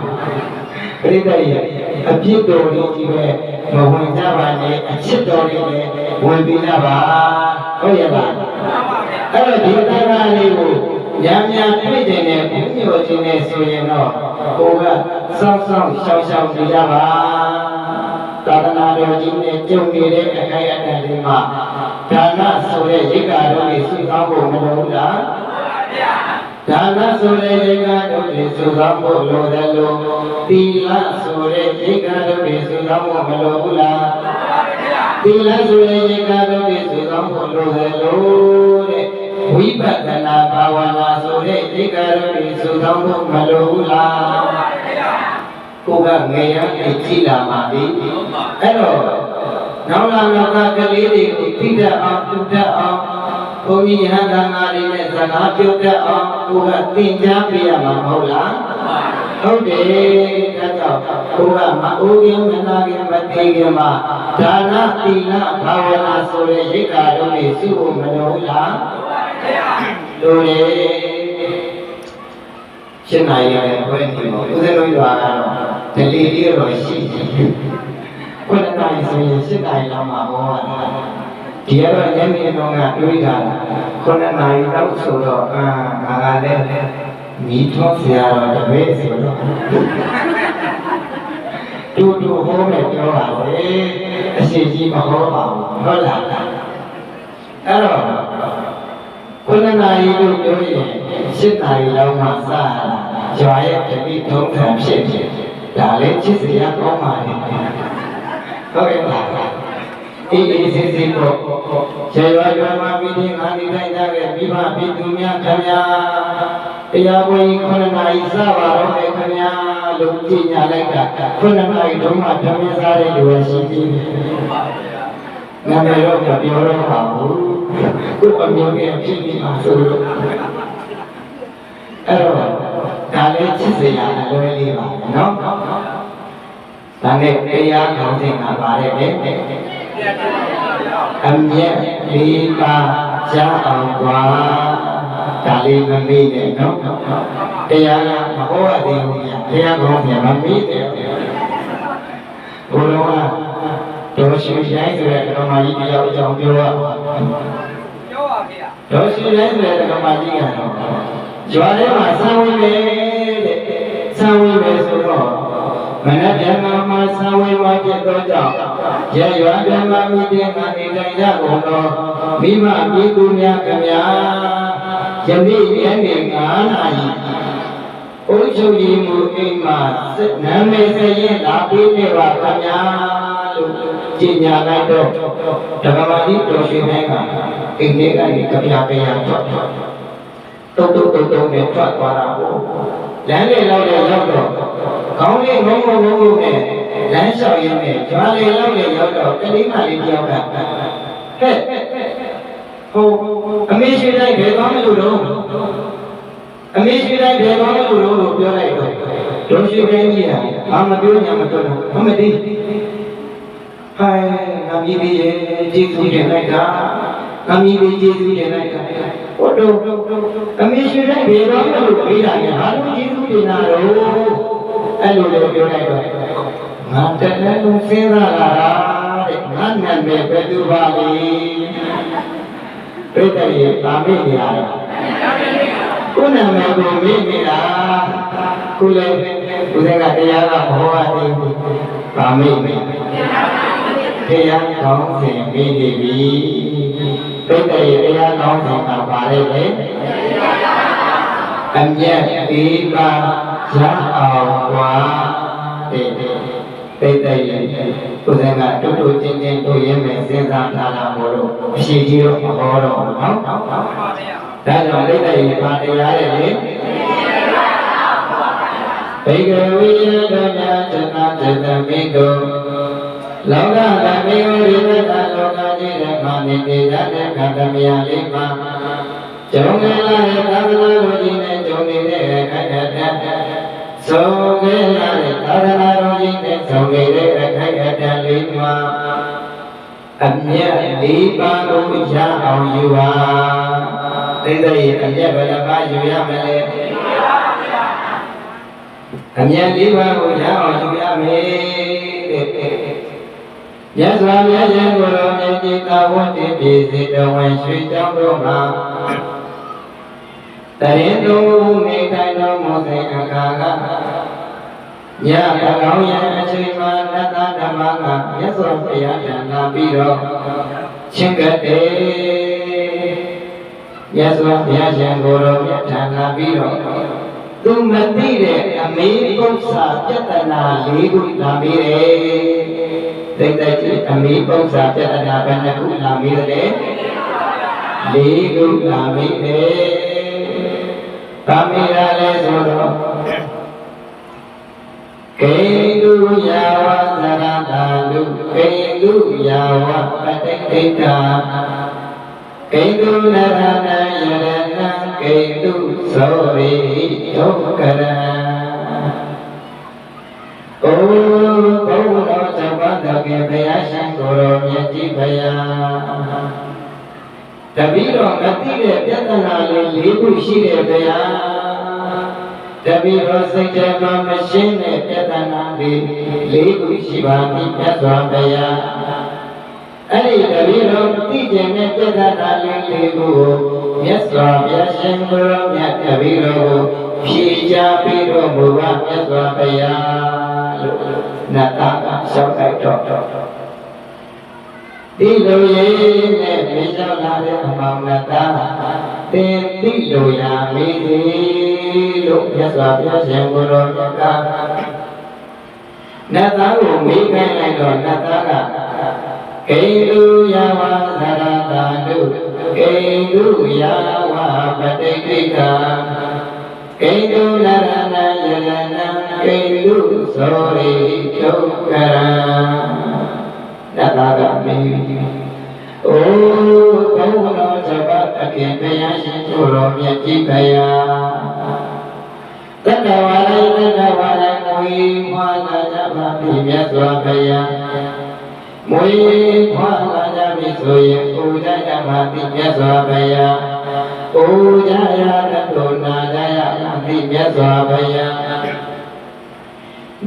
ပြိတ္တရဲ့အပြစ်တော်လေးကြီးပဲမဝင်ကြပါနဲ့အချစ်တော်လေးလည်းဝင်ပြီးကြပါဟုတ်ရဲ့လားအဲ့တော့ဒီတန်ဃာလေးကိုများများတွေ့တဲ့နဲ့ဘုရားရှင်နဲ့ဆိုရင်တော့ကိုကစောင့်ရှောက်နေကြပါသာသနာတော်ကြီးနဲ့ကြုံနေတဲ့အခိုက်အတန့်တွေမှာဒါနဆိုတဲ့ရိက္ခာတော်တွေစုဆောင်းဖို့မလိုဘူးလားဒါနဆိုတဲ့ရိက္ခာတော်တွေစုဆောင်းဖို့လိုတယ်လို့သီလဆိုတဲ့ရိက္ခာတော်တွေစုဆောင်းဖို့မလိုဘူးလားသီလဆိုတဲ့ရိက္ခာတော်တွေစုဆောင်းဖို့လိုတယ်လို့တဲ့ဝိပဿနာဘာဝနာဆိုတဲ့ရိက္ခာတော်တွေစုဆောင်းဖို့မလိုဘူးလားကိုကငယ်ရည်ကြည်လာပါပြီအဲ့တော့နောက်လာကလေးတွေကိုသိတတ်အောင်ပြုတတ်အောင်ဘုန်းကြီးဟန်သာငါတွေနဲ့စကားပြောတတ်အောင်ကိုကသင်ကြားပေးရမှာမဟုတ်လားဟုတ်တယ်ဒါကြောင့်ကိုကမအိုးခင်မနာခင်မသိခင်မှာဒါနသီလဘာဝနာဆိုတဲ့ရိက္ခာတို့တွေစုဖို့မလိုလားလိုတယ်ရှင်းနိုင်ရတယ်ဘယ်နည်းဦးဇင်းတို့ရွာကတော့ဒီလေးလေးတော့ရှိတယ်ခုနကဆိုရင်ရှင်းနိုင်လောက်မှာဟောတာဒီကတော့ညနေတော့ကတွေးတာခုနနာရီတော့ဆိုတော့ငါကလည်းမိထောဆရာတော်တပည့်ဆိုတော့တူဟောမယ်ပြောပါလေအရှိကြီးမဟောပါဘူးဟုတ်လားအဲ့တော့ခုနနာရီလို့ပြောရင်ရှင်းနာရီလောက်မှစတာကြွားရဲ့တပိထုံးထံဖြစ်ဒါလည်းချစ်စရာကောင်းပါလေဟုတ်ရဲ့လားအေးစစ်ကိုကျေရွာမှာပြီးဒီငါနေတိုင်းကြတဲ့မိဘပြည်သူများခင်ဗျာတရားဝင်ခုနနာရီစပါတော့မယ်ခင်ဗျာလို့ကြည်ညာလိုက်တာခုနနာရီတုန်းကဓမ္မစားတဲ့လူရှိသေးတယ်နာမည်တော့ပြောတော့ပါဘူးကိုယ်အမြင်နဲ့ဖြစ်ပြီးမှဆိုလို့အဲ့တော့ဒါလည်းချစ်စရာအလွယ်လေးပါနော်ဒါနဲ့တရားခေါင်းစဉ်ကပါတယ်လေအမြဲလေးပါရအောင်ကွာဒါလေးမမေ့နဲ့နော်တရားကမဟောရသေးဘူးတရားခေါင်းစဉ်မမေ့နဲ့ဘုရားတော်ရှိရိုင်းဆိုတဲ့ဓမ္မကြီးတရားအကြောင်းပြောပါဗျာတော်ရှိရိုင်းဆိုတဲ့ဓမ္မကြီးကတော့ကျွာထဲမှာဆံဝင်ပဲတဲ့ဆံဝင်ပဲဆိုတော့မနက်ပြန်မှာဆံဝင်ဝါဖြစ်တော့ကြောင့်ရရွာပြန်မှာမိတဲ့ကနေတိုင်းရကုန်တော့မိမပြည်သူများခင်ဗျာယနေ့ညနေ9 နာရီအုပ်ချုပ်ရေးမှုအိမ်မှာနာမည်စရင်လာပြီးနေပါခင်ဗျာလို့ကြင်ညာလိုက်တော့ဓမ္မကြီးတော်ရှင်တိုင်းကအိမ်လေးကနေကြပြပြရထွက်တုတ်နဲ့ထွက်သွားတာပေါ့လမ်းလေးလောက်ရောက်တော့ခေါင်းလေးငုံနဲ့လမ်းလျှောက်ရင်းနဲ့ကျွမ်းလေးလောက်ရောက်တော့ကလေးမလေးကြောက်ကဟဲ့ဟိုအမေရှိတိုင်းဘယ်သွားမလို့တော့အမေရှိတိုင်းဘယ်သွားမလို့လို့ပြောလိုက်တော့တော်ရှိတိုင်းကြီးကဘာမပြောညာမပြောတော့အမတိဟဲ့ငါမြည်ပြီးရဲ့ကျေးဇူးတင်လိုက်တာငါမြည်ပြီးကျေးဇူးတင်လိုက်တာဟိုတော့အမေရှိတိုင်းဘယ်သွားမလို့ပြေးတာညာဘာလို့ကျေးဇူးတင်တာတော့အဲ့လိုလည်းပြောလိုက်တော့ငါတည်းလုံးစဉ်းစားလာတာတဲ့ငါနာမည်ဘယ်သူပါလဲပြည့်တဲ့ရပါမေ့နေရတယ်ကိုယ်နာမည်ကိုမေ့နေတာကိုလည်းကိုယ်ကတရားကဘောဟသေးဘူးပါမေ့နေတရားကောင်းစဉ်မေ့နေပြီပြည့်တဲ့ရတရားကောင်းစဉ်ကပါလေလေအမြတ်ပေးပါရအောင်ကွာတဲ့ပြည့်တဲ့ရကိုယ်ကတူချင်းတို့ရင်းမဲ့စဉ်းစားထားတာမို့လို့အရှိကြီးတော့မဟောတော့ဘူးနော်ဒါကြောင့်ပြည့်တဲ့ရပါတရားရဲ့လေပြ ဘေကဝိယတော်များသနာသတမိတောလောကသမေဝရိသတလောကကြီးဓမ္မနိတေယတေခတမယလေးမှာကျုံငယ်လာတဲ့သာသနာတော်ကြီးနဲ့ကျုံနေတဲ့အခါတည်းဆုံးငယ်လာတဲ့သာသနာတော်ကြီးနဲ့ဆုံးနေတဲ့အခါတည်းလေးမှာအမြတ်လေးပါးကိုရအောင်ယူပါသိတဲ့အမြတ်ဘယ်နှပါးယူရမလဲအမြတ်လေးပါးကိုရအောင်ယူရမယ်မြတ်စွာဘုရားရှင်ကိုယ်တော်မြတ်ကြီးသာဝတ္တိပြည်စေတဝန်ရွှေကျောင်းတော်မှာတရင်တော်နေထိုင်တော်မူစဉ်အခါကညတကောင်းရန်အချိန်မှာနတ္တဓမ္မကမြတ်စွာဘုရားထံလာပြီးတော့ချင်းကတဲ့မြတ်စွာဘုရားရှင်ကိုယ်တော်မြတ်ထံလာပြီးတော့သူမသိတဲ့အမေပု္ပ္ပာပြတနာ၄ခုလာပြီးတယ်သိတဲ့အမေပု္ပ္ပာပြတနာဘယ်နှခုလာပြီးတယ်၄ခုလာပြီးတယ်ဗာမိရာလဲဆိုတော့ကေတုယာဝသရတာလူကေတုယာဝပတိဋ္ဌာကေတုနရဏယရဏကေတုသောရိဒုက္ခရံအိုဘုရားသဘာဝကေဘုရားရှင်ကိုယ်တော်မြတ်ကြီးဘုရားတပည့်တော်မသိတဲ့ပြဿနာလေး၄ခုရှိတယ်ဗျာတပည့်တော်စိတ်ထဲမှာမရှင်းတဲ့ပြဿနာလေး၄ခုရှိပါပြီမြတ်စွာဘုရားအဲ့ဒီတပည့်တော်သိကျင်တဲ့ပြဿနာလေး၄ခုကိုမြတ်စွာဘုရားရှင်ကိုယ်တော်မြတ်တပည့်တော်ကိုဖြေချပြီးတော့ဘုရားမြတ်စွာဘုရားလို့နတ်သားကလျှောက်လိုက်တော့ဒီလိုရေးနဲ့ပြေလျှောက်လာတဲ့အမောင်နတ်သားသင်သိလို့ရမည်လို့မြတ်စွာဘုရားရှင်ကိုယ်တော်မြတ်ကနတ်သားကိုမေးခိုင်းလိုက်တော့နတ်သားကကေတုယဝသရတာတုကေတုယဝပတိဋ္ဌာကေတုနရဏယရဏကေတုသောရိဒုက္ခရံနတ်သားကမေးအိုးဘုရားသဘာဝကေဘုရားရှင်ကိုယ်တော်မြတ်ကြီးဘုရားတတဝါရိတတဝါရိမွေဖွာလာကြပါပြီမြတ်စွာဘုရားမွေဖွာလာကြပြီဆိုရင်ပူဇော်ကြပါပြီမြတ်စွာဘုရားပူဇော်ရတတ်နာကြရပါပြီမြတ်စွာဘုရား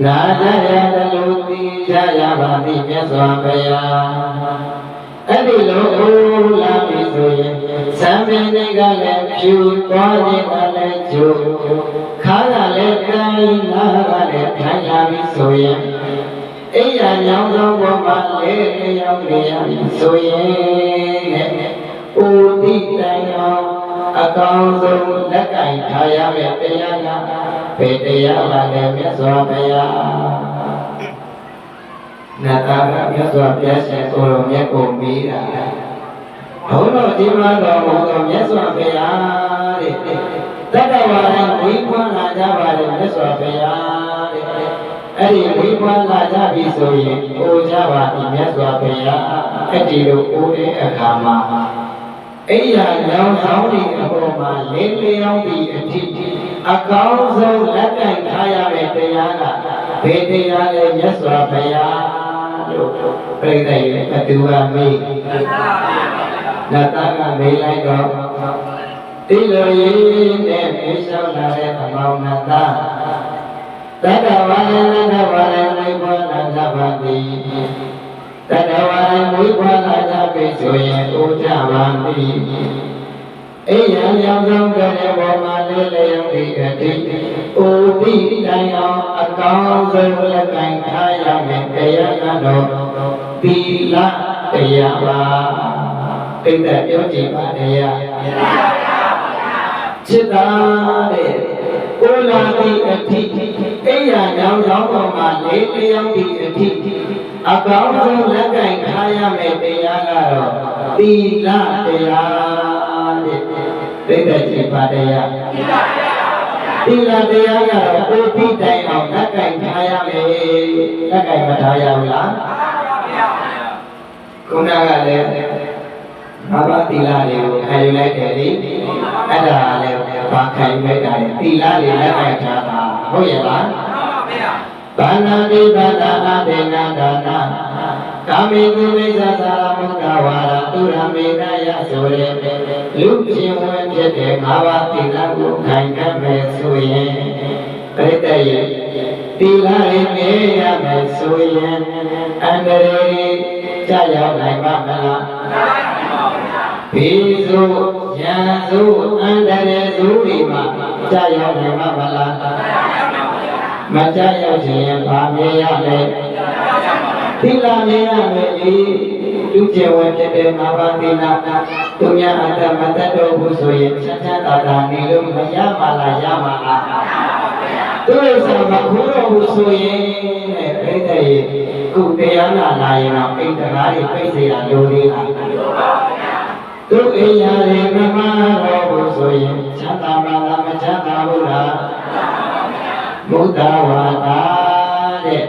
နာကြရတလို့သိကြရပါပြီမြတ်စွာဘုရားအဲ့ဒီလိုလာပြီဆိုရင်သံဃာတွေကလည်းဖြူသွားခြင်းကလည်းကျိုးခါကလည်းကိုင်းနာကလည်းထိုင်ရပြီဆိုရင်အိယာညောင်းသောဘဝမှာလေးလျောင်းနေရပြီဆိုရင်ဦးတိတိုင်းအောင်အကောင်းဆုံးလက်ကင်ထားရမယ့်တရားကဘယ်တရားပါလဲမြတ်စွာဘုရားနတ်သားကမြတ်စွာဘုရားရှင်ကိုယ်တော်မြတ်ကိုမေးတာဘုန်းတော်ဒီမှာတော်ဘုန်းတော်မြတ်စွာဘုရားတဲ့တတ္တဝါတိုင်းဝိပွားလာကြပါလေမြတ်စွာဘုရားတဲ့အဲ့ဒီဝိပွားလာကြပြီဆိုရင်အိုကြပါပြီမြတ်စွာဘုရားအဲ့ဒီလိုအိုတဲ့အခါမှာအိယာညောင်းဆောင်ဒီအပေါ်မှာလင်းလျောင်းပြီးအထိအကောင်းဆုံးလက်ကင်ထားရတဲ့တရားကဘယ်တရားလဲမြတ်စွာဘုရားလို့ပြိဿရဲ့အတူအမေးနတ်သားကမေးလိုက်တော့ဒီလိုရင်းနဲ့ပြေလျှောက်လာတဲ့အမောင်နတ်သားတတ္တဝါယနတဝါယမိဘနာသဘာတိတတ္တဝါယမိဘနာသပိဆိုရင်ဥကြပါတိအိယံရောင်ဆောင်တဲ့ဘောမှာလေးလျောင်းဒီအတိဥပိတိုင်းအောင်အကောင်းဆုံးလက်ကင်ထားရမယ်တရားကတော့သီလတရားပါတိတ်တဲ့ပြောကြည့်ပါတရားจิตာတဲ့ကိုလာတိအထိအိယာရောင်ဆောင်ပေါ်မှာလေးလျောင်းဒီအထိအကောင်းဆုံးလက်ကင်ထားရမယ်တရားကတော့သီလတရားတဲ့တိတ်တဲ့ကြည့်ပါတရား တိလာတရားကတော့ကိုတိတိုင်အောင်လက်ကင်ထားရမယ်လက်ကင်မထားရဘူးလားခုနကလည်းဘာသာတိလာတွေကိုခံယူလိုက်တယ်လေအဲ့ဒါလည်းဘာခံယူလိုက်တာလဲတိလာတွေလက်ကင်ထားတာဟုတ်ရဲ့လားဘာနာတိဘာသာအတေနာဒါနာကာမေကုမိစ္ဆာသာရမုဒ္ဒဝါရသူရမေနယဆိုရဲလူချင်းဝင်ဖြစ်တဲ့၅ပါးသီလကိုခိုင်ခံမယ်ဆိုရင်ပြိတ္တရဲ့သီလရဲ့နေရမယ်ဆိုရင်အန္တရာယ်ကြရောက်နိုင်ပါမလားဘေးဆိုရန်ဆိုအန္တရာယ်ဆိုဒီမှာကြရောက်နိုင်ပါမလားမကြရောက်ခြင်းဘာမြင်ရလဲသီလမြင်ရမယ်လေလူကျင်ဝင်ဖြစ်တဲ့၅ပါးသီလသူများအတ္တမတတ်တော့ဘူးဆိုရင်ချမ်းသာတာနေလို့မရပါလားရပါလားသူ့ဆံမခိုးတော့ဘူးဆိုရင်တဲ့ပြိတ္တရဲ့ခုတရားနာလာရင်တော့အိမ်တရားတွေပြိတ်เสียလိုသေးလားသူ့အိမ်ရာတွေမမတော့ဘူးဆိုရင်ချမ်းသာပါလားမချမ်းသာဘူးလားဘုဒ္ဓဝါဒတဲ့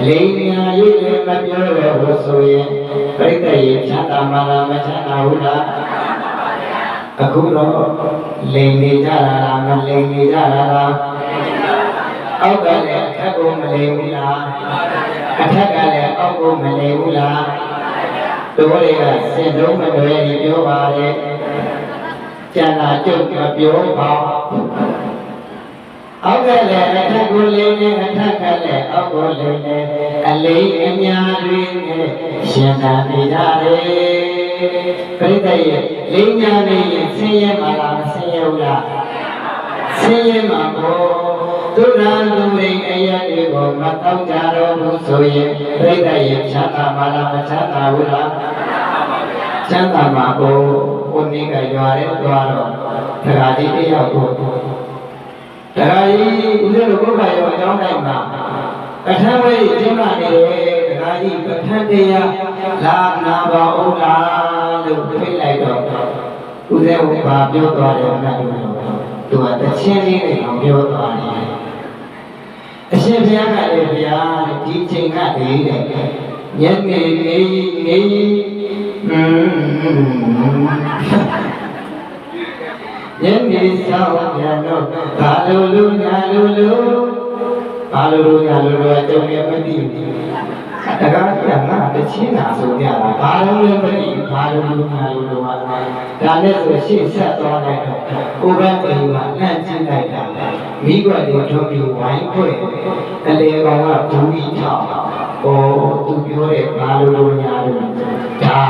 လိမ်ညာရေးလည်းမပြောတော့ဘူးဆိုရင်ပြိတ္တရဲ့ချမ်းသာပါလားမချမ်းသာဘူးလားအခုတော့လိမ်နေကြတာလားမလိမ်နေကြတာလားအောက်ကလည်းအထက်ကိုမလိမ်ဘူးလားအထက်ကလည်းအောက်ကိုမလိမ်ဘူးလားတို့တွေကစင်လုံးမတွဲနေပြောပါတယ်ကျန်တာကျုပ်မပြောပါအောက်ကလည်းအထက်ကိုလိမ်နေအထက်ကလည်းအောက်ကိုလိမ်နေအလေးအများတွေနဲ့ရှင်သာနေကြတယ်ပြိတ္တရဲ့လိမ်ညာနေရင်ဆင်းရဲမှာလားမဆင်းရဲဘူးလားဆင်းရဲမှာပေါ့သူရန်သူရိအရာတွေကိုမတောက်ကြတော့ဘူးဆိုရင်ပြိတ္တရဲ့ချမ်းသာမှာလားမချမ်းသာဘူးလားချမ်းသာမှာကိုကိုနေကရွာရဲသွားတော့ဒကာကြီးတယောက်ကိုဒကာကြီးဦးဇင်းတို့ဘုရားရောအကြောင်းတိုင်းမှာပထမဝိကျင်းကနေဒကာကြီးပထမတရားလာနာပါဦးလားလို့ပြေးလိုက်တော့ဦးဇင်းကဘာပြောသွားတယ်မဟုတ်ဘူးသူကတချင်းလေးနဲ့ပြောသွားတယ်အရှင်ဘုရားကလည်းဗျာဒီချိန်ကတည်းကညနေနေညနေဆောင်ပြန်တော့ဘာလို့လူညာလို့ဘာလို့ညာလို့အကြောင်းရမသိဘူးတကားကငါတချင်းနာဆိုကြတာဘာလို့လဲမသိဘာလို့လူညာလို့ပါဒါနဲ့ဆိုရှေ့ဆက်သွားလိုက်တော့ကိုယ်ကအိမ်မှာလန့်ကျင်လိုက်တာမိကွက်တွေထုံးပြီးဝိုင်းခွဲအလေကောင်ကဘူးကြီးထောက်ဟောသူပြောတဲ့ဘာလို့ညာလို့ဒါ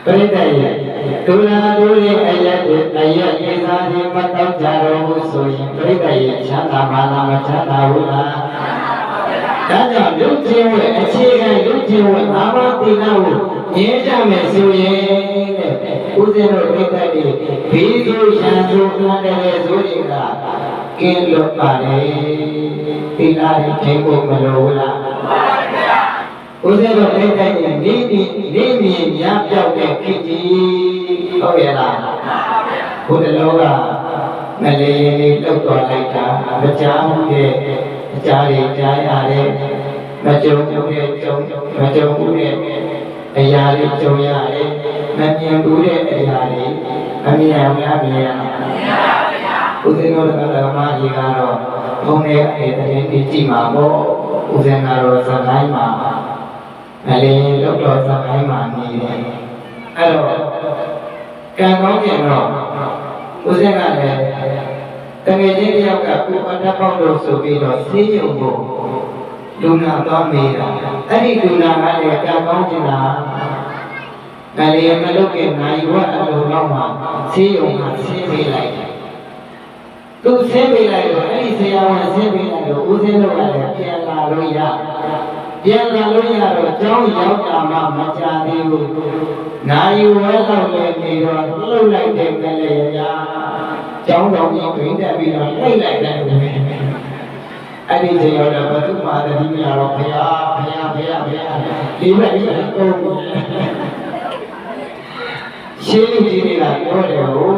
ပြိတ္တရဲ့ဒုလာတို့ရဲ့အယက်ရေးစားခြင်းမတောက်ကြတော့ဘူးဆိုရင်ပြိတ္တရဲ့ချမ်းသာပါလားမချမ်းသာဘူးလားဒါကြောင့်လူချင်းဝဲအခြေခံလူချင်းဝဲအာမတိနာကိုရင်းကြမယ်ဆိုရင်တဲ့ဦးဇင်းတို့ပြိတ္တတွေဘေးဆိုရန်ဆိုခံတယ်ဆိုရင်ကကင်းလွတ်ပါလေတိလာတွေထိဖို့မလိုဘူးလားဦးဇင်းတို့ပြိတ္တတွေနေမြင်ရပြောက်တဲ့ခေတ်ကြီးဟုတ်ရဲ့လားဘုရားလောကမလေးလေးလောက်တော်လိုက်တာမကြားဘူးတဲ့အကြားတွေကြားရတယ်မကြုံဘူးတဲ့အရာတွေကြုံရတယ်မမြင်ဘူးတဲ့အရာတွေမမြင်အောင်များမြင်ရဦးဇင်းတို့ကလည်းမာကြီးကတော့ဘုံရဲ့အဲ့တဲ့ဒီကြည့်မှာပေါ့ဦးဇင်းကတော့စကိုင်းမှာမလေးလောက်တော်စကိုင်းမှာနေတယ်အဲ့တော့ကံကောင်းကြတော့ဦးဇင်းကလည်းတကယ်ချင်းတယောက်ကကိုယ်အတတ်ပေါက်လို့ဆိုပြီးတော့ဆေးရုံကိုလူနာသွားမေးတာအဲ့ဒီလူနာကလည်းကံကောင်းကြတာကလေးမလုပ်ခင်နိုင်ဝတ်အလိုတော့မှဆေးရုံကဆင်းပေးလိုက်တယ်သူဆင်းပေးလိုက်တော့အဲ့ဒီဆရာဝန်ဆင်းပေးလိုက်တော့ဦးဇင်းတို့ကလည်းပြန်လာလို့ရတော့ကျောင်းရောက်တာမှမကြသေးဘူးနိုင်ဝဲတော့လည်းနေတော့လှုပ်လိုက်တယ်ကလေးရာကျောင်းတော်ကြီးတွင်တက်ပြီးတော့နှိမ့်လိုက်တယ်အဲ့ဒီချိန်တော့ဘသူမှတတိမရတော့ဘုရားဒီဘက်ကုန် ရှင်းလူကြီးတွေကပြောတယ်ဟို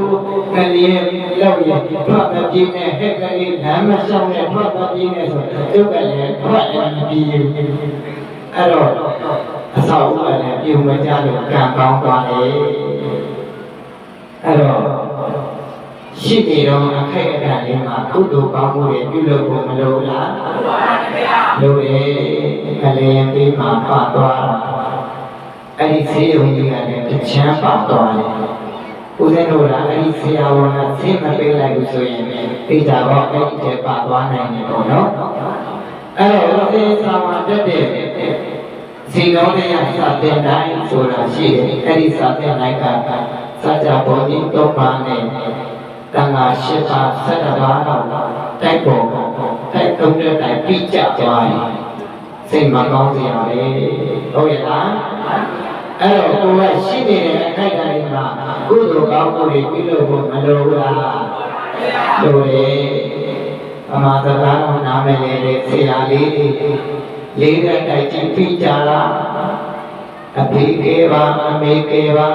ကလေးလောက်ရထွက်တဲ့ပြင်းနဲ့ဟက်ကလေးလမ်းမလျှောက်နဲ့ထွက်တဲ့ပြင်းနဲ့ဆိုသူကလည်းထွက်တယ်မပြီးဘူးအဲ့တော့အဆောက်အဦကလည်းပြုံမကြလို့ကံကောင်းသွားတယ်အဲ့တော့ရှိနေတော့အခိုက်အတန့်လေးမှာကုသိုလ်ကောင်းမှုတွေပြုလုပ်ဖို့မလိုလားလိုတယ်ကလေးပြီးမှပါသွားတာအဲ့ဒီဆေးရုံကြီးကလည်းတချမ်းပါသွားတယ်ဦးဇင်းတို့ကအဲ့ဒီဆရာဝန်ကဆေးမပေးလိုက်ဘူးဆိုရင်သိတာတော့အဲ့ဒီထဲပါသွားနိုင်တယ်ပေါ့နော်အဲ့တော့ဦးဇင်းစာဝန်တက်တဲ့စီတော်တရားစာသင်တိုင်းဆိုတာရှိတယ်အဲ့ဒီစာသင်တိုင်းကစัจ जा ဘောဓိ၃ပါးနဲ့တန်ခါ၈ပါး17ပါးတော့တိုက်ပေါ်တိုက်သုံးတဲ့တိုင်ပြကြသွားတယ်စိတ်မကောင်းစရာလေဟုတ်ရဲ့လားအဲ့တော့ကိုယ်ကရှိနေတဲ့အခိုက်အတန့်မှာကုသိုလ်ကောင်းမှုတွေပြုလုပ်ဖို့မလိုဘူးလားလိုတယ်အမှားစကားတော့နားမလည်တဲ့ဆရာလေးတွေလေးတဲ့တိုက်ကြည့်ပြီးကြလားအဖေကေပါအမေကေပါ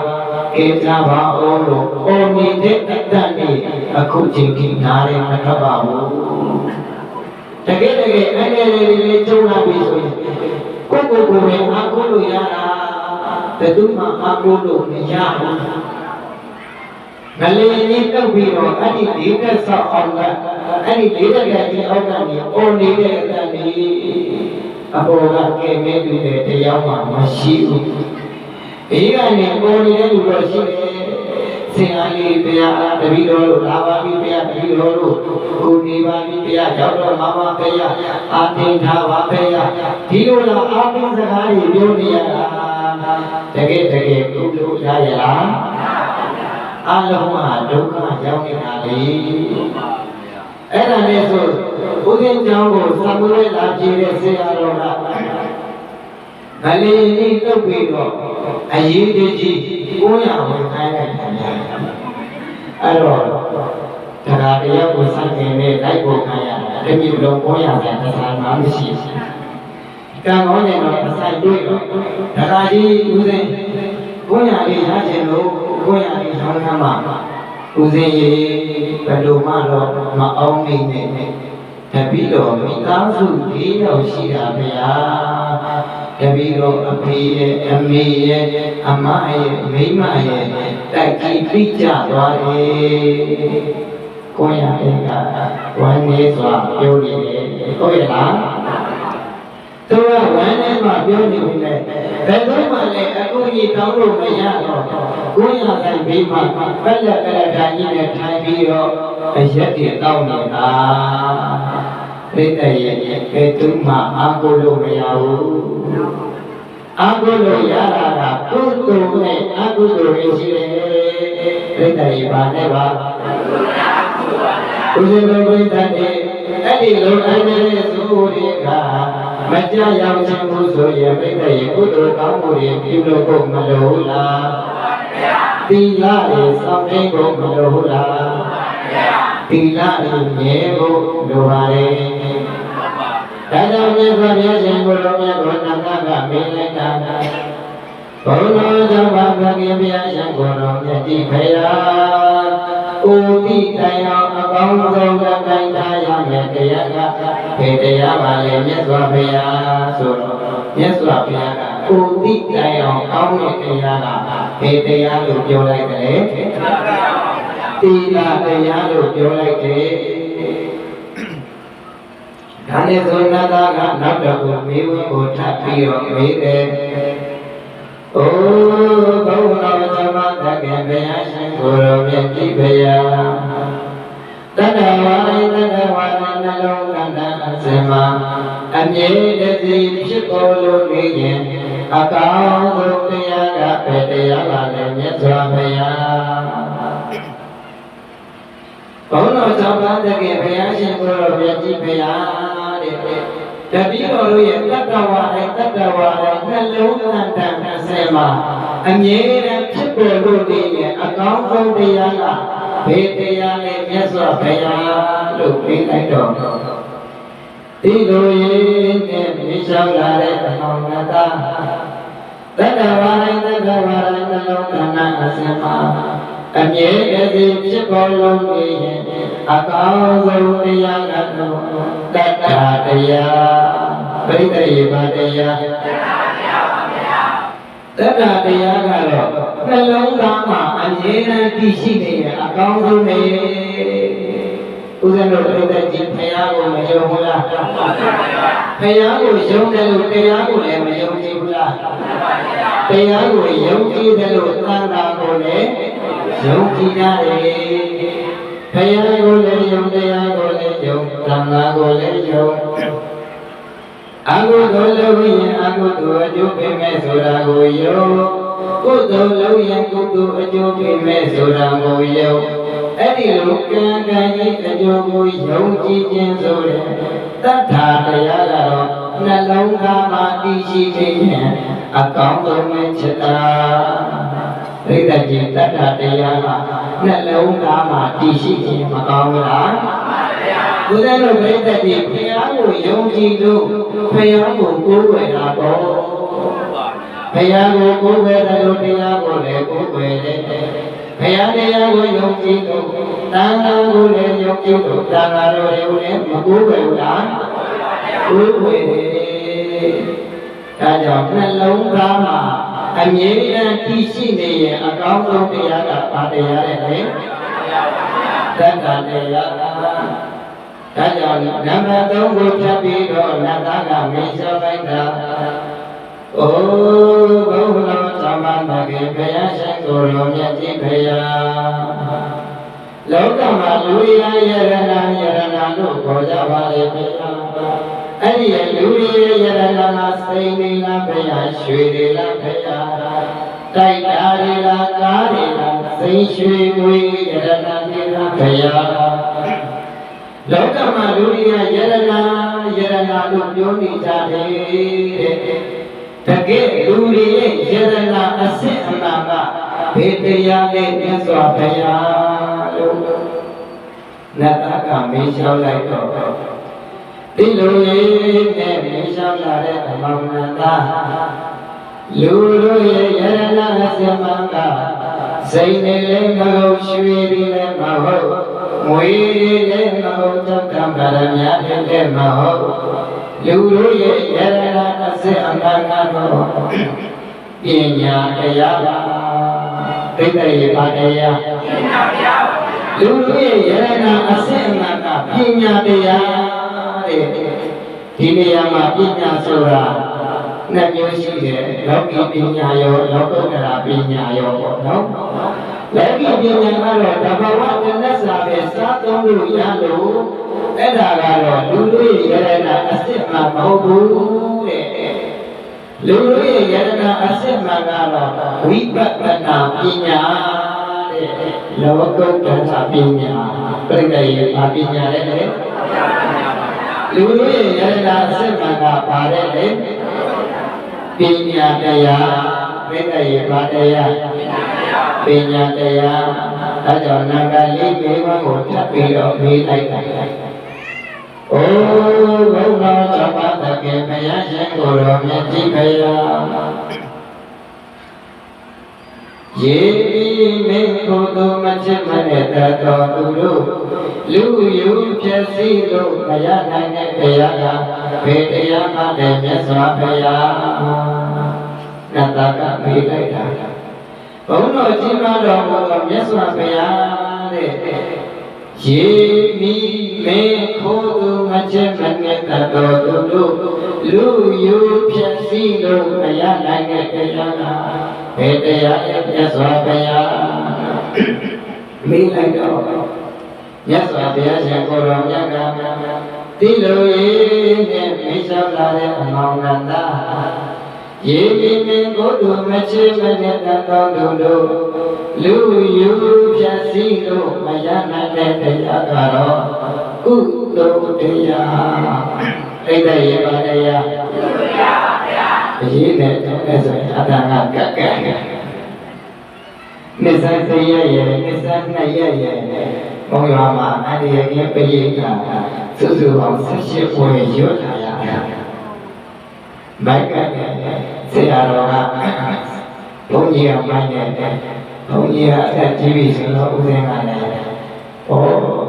ကေကြပါအောင်လို့အော်နေတဲ့အတ္တနဲ့အခုချိန်ကြီးနားရမထွက်ပါဘူးတကယ်အဲ့ဒီလေးကျုံလာပြီဆိုရင်ကိုယ်ပဲအားကိုးလို့ရတာဘယ်သူမှအားကိုးလို့မရဘူးငလေးကြီးတုပ်ပြီးတော့အဲ့ဒီလေးသက်ဆောက်အောင်ကအဲ့ဒီလေးသက်ကကြီးအောက်ကနေအော်နေတဲ့အတန်ကြီးအပေါ်ကကဲမဲပြီးတဲ့တရားမှမရှိဘူးဒီကနေအော်နေတဲ့လူတော့ရှိတယ်ဆင်အားလေးတရားတပည့်တော်တို့လာပါပြီတရားတပည့်တော်တို့ကိုနေပါပြီတရားရောက်တော့မှာပါဘုရားအာသင်ထားပါဘုရားဒီလိုလားအာသင်စကားကြီးပြောနေရတာတကယ်ကုသိုလ်ရရလားအလုံးမှာဒုက္ခရောက်နေတာလေအဲ့ဒါနဲ့ဆိုဦးဇင်းကျောင်းကိုသံဃာလာကြည့်တဲ့ဆရာတော်ကဗလီကြီးတုပ်ပြီးတော့အရေးတကြီး900ဝင်ခိုင်းလိုက်တယ်အဲ့တော့တရားတရားကိုစတင်နဲ့လိုက်ဖို့ခိုင်းရတယ်တမျိုးလုံး900ကျန်တစ်ဆိုင်မှမရှိဘူးကံကောင်းရင်တော့အဆိုင်တွေ့တော့တရားကြီးဦးဇင်း900လေးရချင်လို့900လေးဆောင်းခမ်းမှာဦးဇင်းရေဘယ်လိုမှတော့မအောင်နေနဲ့တပည့်တော်မိသားစု4ယောက်ရှိတာဗျာတပည့်တော်အဖေရဲ့အမေရဲ့အမရဲ့မိမရဲ့တိုက်ကြီးပြီးကြသွားတယ်ကိုရတဲ့ကဝမ်းနေစွာပြောနေတယ်ဟုတ်ရဲ့လားသူကဝမ်းနေမှပြောနေပြီလေဘယ်တော့မှလည်းအခုကြီးတောင်းလို့မရတော့ကိုရတိုင်းပြီးမှပက်လက်ကလေးတိုင်းကြီးနဲ့ထိုင်ပြီးတော့အရက်တွေတောင်းနေတာပြည့်တဲ့ရဲ့ဘယ်သူမှအာကိုလို့မရဘူးအာကိုလို့ရတာကကုသိုလ်နဲ့အကုသိုလ်တွေရှိတယ်ပြည့်တဲ့ရဲ့ဘာနဲ့ပါဦးဇင်းတို့ပြည့်တဲ့အဲ့ဒီလိုအဲ့ဒီဆိုတွေကမကြရောက်ခြင်းဘူးဆိုရင်ပြည့်တဲ့ရဲ့ကုသိုလ်ကောင်းမှုတွေပြုလုပ်ဖို့မလိုဘူးလားသီလတွေစောင့်သိဖို့မလိုဘူးလားသီလတွေမြဲဖို့လိုပါတယ်ဒါကြောင့်မြတ်စွာဘုရားရှင်ကိုယ်တော်မြတ်ကိုနာမကမေးလိုက်တာဘုရားကြောင့်ဘာဘုရားဘုရားရှင်ကိုယ်တော်မြတ်ကြည်ဖရာအိုတိတရားအကောင်းဆုံးကကိုင်းထားရမယ်တရားကဘယ်တရားပါလဲမြတ်စွာဘုရားဆိုတော့မြတ်စွာဘုရားကအိုတိတရားကောင်းတဲ့တရားကဘယ်တရားလို့ပြောလိုက်တယ်တိလာတရားလို့ပြောလိုက်တယ်ဒါနဲ့ဆိုနတ်သားကနောက်တော့မေဝကိုထပ်ပြီးတော့မေးတယ်။အိုးဘုရားသမတကံဘုရားရှင်ကိုယ်တော်မြတ်ကြည်ဘုရားတတဝါရိတတဝါရနှလုံးကန္တအစင်မှာအမြဲတည်းဖြစ်ပေါ်လို့နေရင်အကောင်းဆုံးတရားကဘယ်တရားပါလဲမြတ်စွာဘုရားဘုရားသမတကံဘုရားရှင်ကိုယ်တော်မြတ်ကြည်ဘုရားတပည့်တော်တို့ရဲ့တတ္တဝါနဲ့နှလုံးသတ္တအစင်မှာအမြဲတမ်းဖြစ်ပေါ်လို့နေရင်အကောင်းဆုံးတရားကဘေးတရားနဲ့မြတ်စွာဘုရားလို့ပြောလိုက်တော့ဒီလိုရင်းနဲ့မြှောက်လာတဲ့သမောင်နာတာ သတ္တဝါတိုင်းသတ္တဝါတိုင်းနှလုံးခန္ဓာအစင်မှာအမြဲတည်းဖြစ်ပေါ်လုံးနေရင်အကောင်းဆုံးတရားကတော့တတ္ထာတရားပရိသေယပါတရားတတ္ထာတရားကတော့နှလုံးသားမှာအမြဲတမ်းတည်ရှိနေရင်အကောင်းဆုံးပဲဦးဇင်းတို့ပြည့်တဲ့ဘုရားကိုမယုံဘူးလားဘုရားကိုယုံတယ်လို့တရားကိုလည်းမယုံကြည်ဘူးလားတရားကိုယုံကြည်တယ်လို့သံဃာကိုလည်းယုံကြည်ရတယ်ဘုရားကိုလည်းယုံတရားကိုလည်းယုံသံဃာကိုလည်းယုံအကုသိုလ်လုပ်ရင်အကုသိုလ်အကျိုးပေးမယ်ဆိုတာကိုယုံကုသိုလ်လုပ်ရင်ကုသိုလ်အကျိုးပေးမယ်ဆိုတာကိုယုံအဲ့ဒီလိုကံကံကြီးအကျိုးကိုယုံကြည်ခြင်းဆိုတဲ့တတ္ထာတရားကတော့နှလုံးသားမှာတည်ရှိခြင်းအကောင်းဆုံးပဲချက်တာပြိတ္တကြီးတတ္ထာတရားကနှလုံးသားမှာတည်ရှိခြင်းမကောင်းဘူးလားဘုရားတို့ပြိတ္တကြီးဘုရားကိုယုံကြည်လို့ဘုရားကိုကိုးကွယ်တာပေါ့ဘုရားကိုကိုးကွယ်တယ်လို့တရားကိုလည်းကိုးကွယ်တယ်ဘုရားတရားကိုယုံကြည်လို့သံဃာကိုလည်းယုံကြည်လို့သံဃာတော်တွေကိုလည်းမကိုးကွယ်ဘူးလားကိုးကွယ်တယ်ဒါကြောင့်နှလုံးသားမှာအမြဲတမ်းတည်ရှိနေရင်အကောင်းဆုံးတရားကဘာတရားလဲလဲတတ္တတရားဒါကြောင့်နံပါတ်3ကိုဖြတ်ပြီးတော့နတ်သားကမေးလျှောက်လိုက်တာဩဘုရားသမ္မာမဂ္ဂေဘုရားရှင်ကိုယ်တော်မြတ်ကြီးဘုရားလောကမှာလူရယရဏလို့ခေါ်ကြပါလေဘုရားအဲ့ဒီလူရယရဏကစိန်နေလားဘုရားရွှေတွေလားဘုရားတိုက်တာတွေလားကားတွေလားစိန်ရွှေငွေရဏတွေလားဘုရားလောကမှာလူရယရဏလို့ပြောနေကြတယ်တကယ်လူတွေရဲ့ယရဏအစစ်အမှန်ကဘေတရားနဲ့မြတ်စွာဘုရားလို့နတ်သားကမေးလျှောက်လိုက်တော့ဒီလိုရေးနဲ့မေးလျှောက်လာတဲ့အမောင်နတ်သားလူတို့ရဲ့ယရဏအစစ်အမှန်ကစိတ်နဲ့လည်းမဟုတ်ရွှေတွေလည်းမဟုတ်ငွေတွေလည်းမဟုတ်သက္ကံဗရမများလည်းမဟုတ်လူတို့ရဲ့ယရဏအစစ်အမှန်ကတော့ပညာတရားပါသိတဲ့ရပါတရားပညာတရားပါလူတို့ရဲ့ယရဏအစစ်အမှန်ကပညာတရားတဲ့ဒီနေရာမှာပညာဆိုတာနှစ်မျိုးရှိတယ်လောကီပညာရောလောကုတ္တရာပညာရောပေါ့နော်လောကီပညာကတော့တဘာဝတဏ္ဍစာပဲစားသုံးလို့ရလို့အဲ့ဒါကတော့လူတို့ရဲ့ယရဏအစစ်မှမဟုတ်ဘူးတဲ့လူတို့ရဲ့ယရဏအစစ်မှကတော့ဝိပဿနာပညာတဲ့လောကုတ္တရာပညာပြိတ္တိယပညာလည်းလူတို့ရဲ့ယရဏအစစ်မှကပါတဲ့လေပညာတရားပြိတ္တိယပါတရားပညာတရားအဲကြောင့်နာဂလေးမေဝကိုထပ်ပြီးတော့မေးလိုက်တာဩဘုရားသမ္မာတကေဘုရားရှင်ကိုယ်တော်မြတ်ကြီးဘုရားယေမေကိုယ်တော်မချစ်မနဲ့တတော်သူတို့လူယူဖြစ်စီလို့မရနိုင်တဲ့ဘုရားကဘေတရားမှတဲ့မြတ်စွာဘုရားနတ်သားကမေးလိုက်တာဘုန်းတော်ကြီးတော်တော်မြတ်စွာဘုရားတဲ့ယေမိမေခိုးသူမချစ်မနဲ့တတော်သူတို့လူယူဖြစ်စီလို့မရနိုင်တဲ့တရားကဘေတရားရဲ့မြတ်စွာဘုရားမိလိုက်တော့မြတ်စွာဘုရားရှင်ကိုယ်တော်မြတ်ကဒီလိုရေးနဲ့မိတ်ဆောက်လာတဲ့အမောင်နန္ဒယေမိမေကိုယ်သူမချစ်မနဲ့တတော်သူတို့လူယူဖြစ်စီလို့မရနိုင်တဲ့တရားကတော့ကုသိုလ်တရားသိတဲ့ရပါတရားအရေးနဲ့တော့အဲ့ဆိုရင်အတ္တကကက်ကက်နိစ္စတရားရဲ့နိစ္စနှစ်ရဲ့ဘုံရွာမှာအတ္တရဲ့ပရိက္ခစုစုပေါင်း18ပွဲရွတ်လာရတာဘိုက်ကဆရာတော်က ဘုန်းကြီးကမိုင်းတယ်ဘုန်းကြီးကအသက်ကြီးပြီဆိုတော့ဦးစင်းကလည်းဟော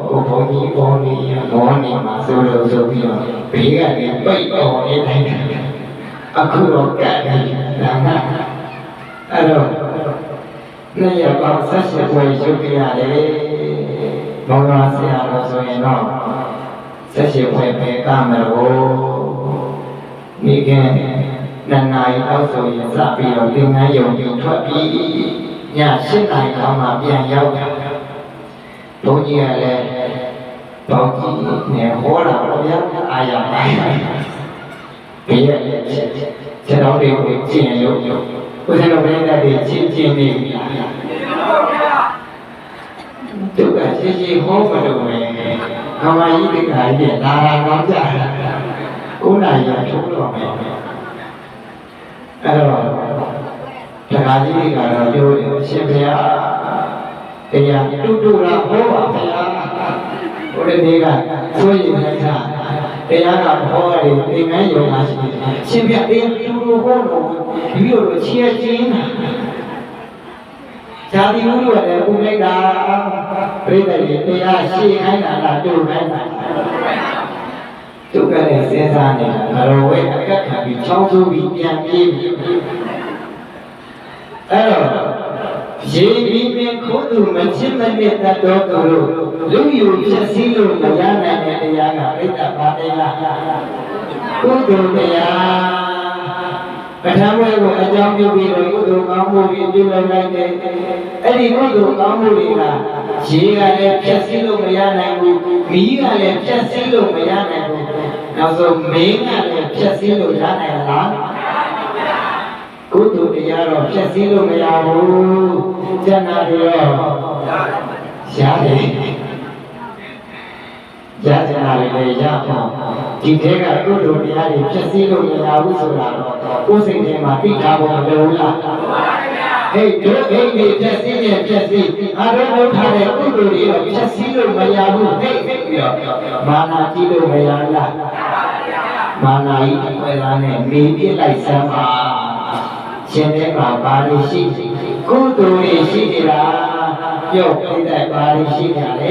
ကိုဘုန်းကြီးပေါ်နေမောနေမှာဆိုလို့ဆိုပြီးတော့ဘေးကနေပိတ်တော်နေတိုင်းအခုတော့ကတ်တယ်ဒါကအဲ့တော့နေ့ရက်ပေါင်းဆက်ဆက်ပွဲရုပ်ပြရတယ်မောင်တော်ဆရာတော်ဆိုရင်တော့ဆက်ဆက်ပွဲပဲကမလို့မိခင်နှစ်နာရီအောက်ဆိုရင်စပြီးတော့သင်္ကန်းယုံပြုထွက်ပြီးည7 နာရီလောက်မှပြန်ရောက်တယ်ဘုန်းကြီးကလည်းပေါင်းကြီးနဲ့ဟောတာတော့ဗျာအာရပါဘေးရဲ့ခြေတော်တွေကိုကျင့်ရုပ်ကိုယ်စလုံးတဲ့တွေကျင့်နေပြီသူကရှိရှိဟောမလို့ပဲခမကြီးဒီကကြီးလာလာကောင်းကြတယ်9 နာရီထုတ်တော့မယ်အဲ့တော့တခါကြီးတွေကတော့ပြောတယ်ရှင်ဘုရားတရားတူလာဟောပါဗျာဘုရားတွေကဆိုရင်လည်းတရားကဟောရတယ်သင်္ကန်းယုံလာရှိတယ်ရှင်ဘုရားတရားတူဟောတော့ဒီလိုလိုချဲချင်းဇာတိဝိရုကလည်းဦးလိုက်တာပြိတ္တိတရားရှင်းခိုင်းတာလားတူခိုင်းတာဒုက္ခနဲ့စဉ်းစားနေတာငရောဝဲအကက်ခံပြီးချောင်းဆိုးပြီးပြန်ပြေးပြီအဲ့တော့ရေပြီးပင်ခိုးသူမချစ်မနစ်တတ်တော်သူတို့လူယူဖြစ်စည်းလို့မရနိုင်တဲ့တရားကပြိတ္တပါတရားကုသိုလ်တရားပထမဘုအကြောင်းပြုပြီးတော့ကုသိုလ်ကောင်းမှုတွေပြုလုပ်လိုက်တယ်အဲ့ဒီကုသိုလ်ကောင်းမှုတွေကရေကလည်းဖြစ်စည်းလို့မရနိုင်ဘူးမီးကလည်းဖြစ်စည်းလို့မရနိုင်ဘူးနောက်ဆုံးမင်းကလည်းဖြစ်စည်းလို့ရနိုင်လားကုသိုလ်တရားတော့ဖြစ်စည်းလို့မရဘူးကျန်တာတွေတော့ရတယ်ရကြတာလည်းရပါဒီထဲကကုသိုလ်တရားတွေဖြစ်စည်းလို့မရဘူးဆိုတာတော့ကိုယ်စိတ်ထဲမှာသိထားဖို့မလိုဘူးလားဟဲ့တို့အိမ်တွေဖြစ်စည်းနေဖြစ်စည်းအားလုံးလုပ်ထားတဲ့ကုသိုလ်တွေတော့ဖြစ်စည်းလို့မရဘူးဟဲ့ပြီးတော့မာနကြီးလို့မရလားမာနကြီးအခွဲသားနဲ့မေးပြလိုက်စမ်းပါရှင်တဲ့မှာဘာလို့ရှိကုသိုလ်တွေရှိနေတာပြောပြတဲ့ဘာလို့ရှိကြလဲ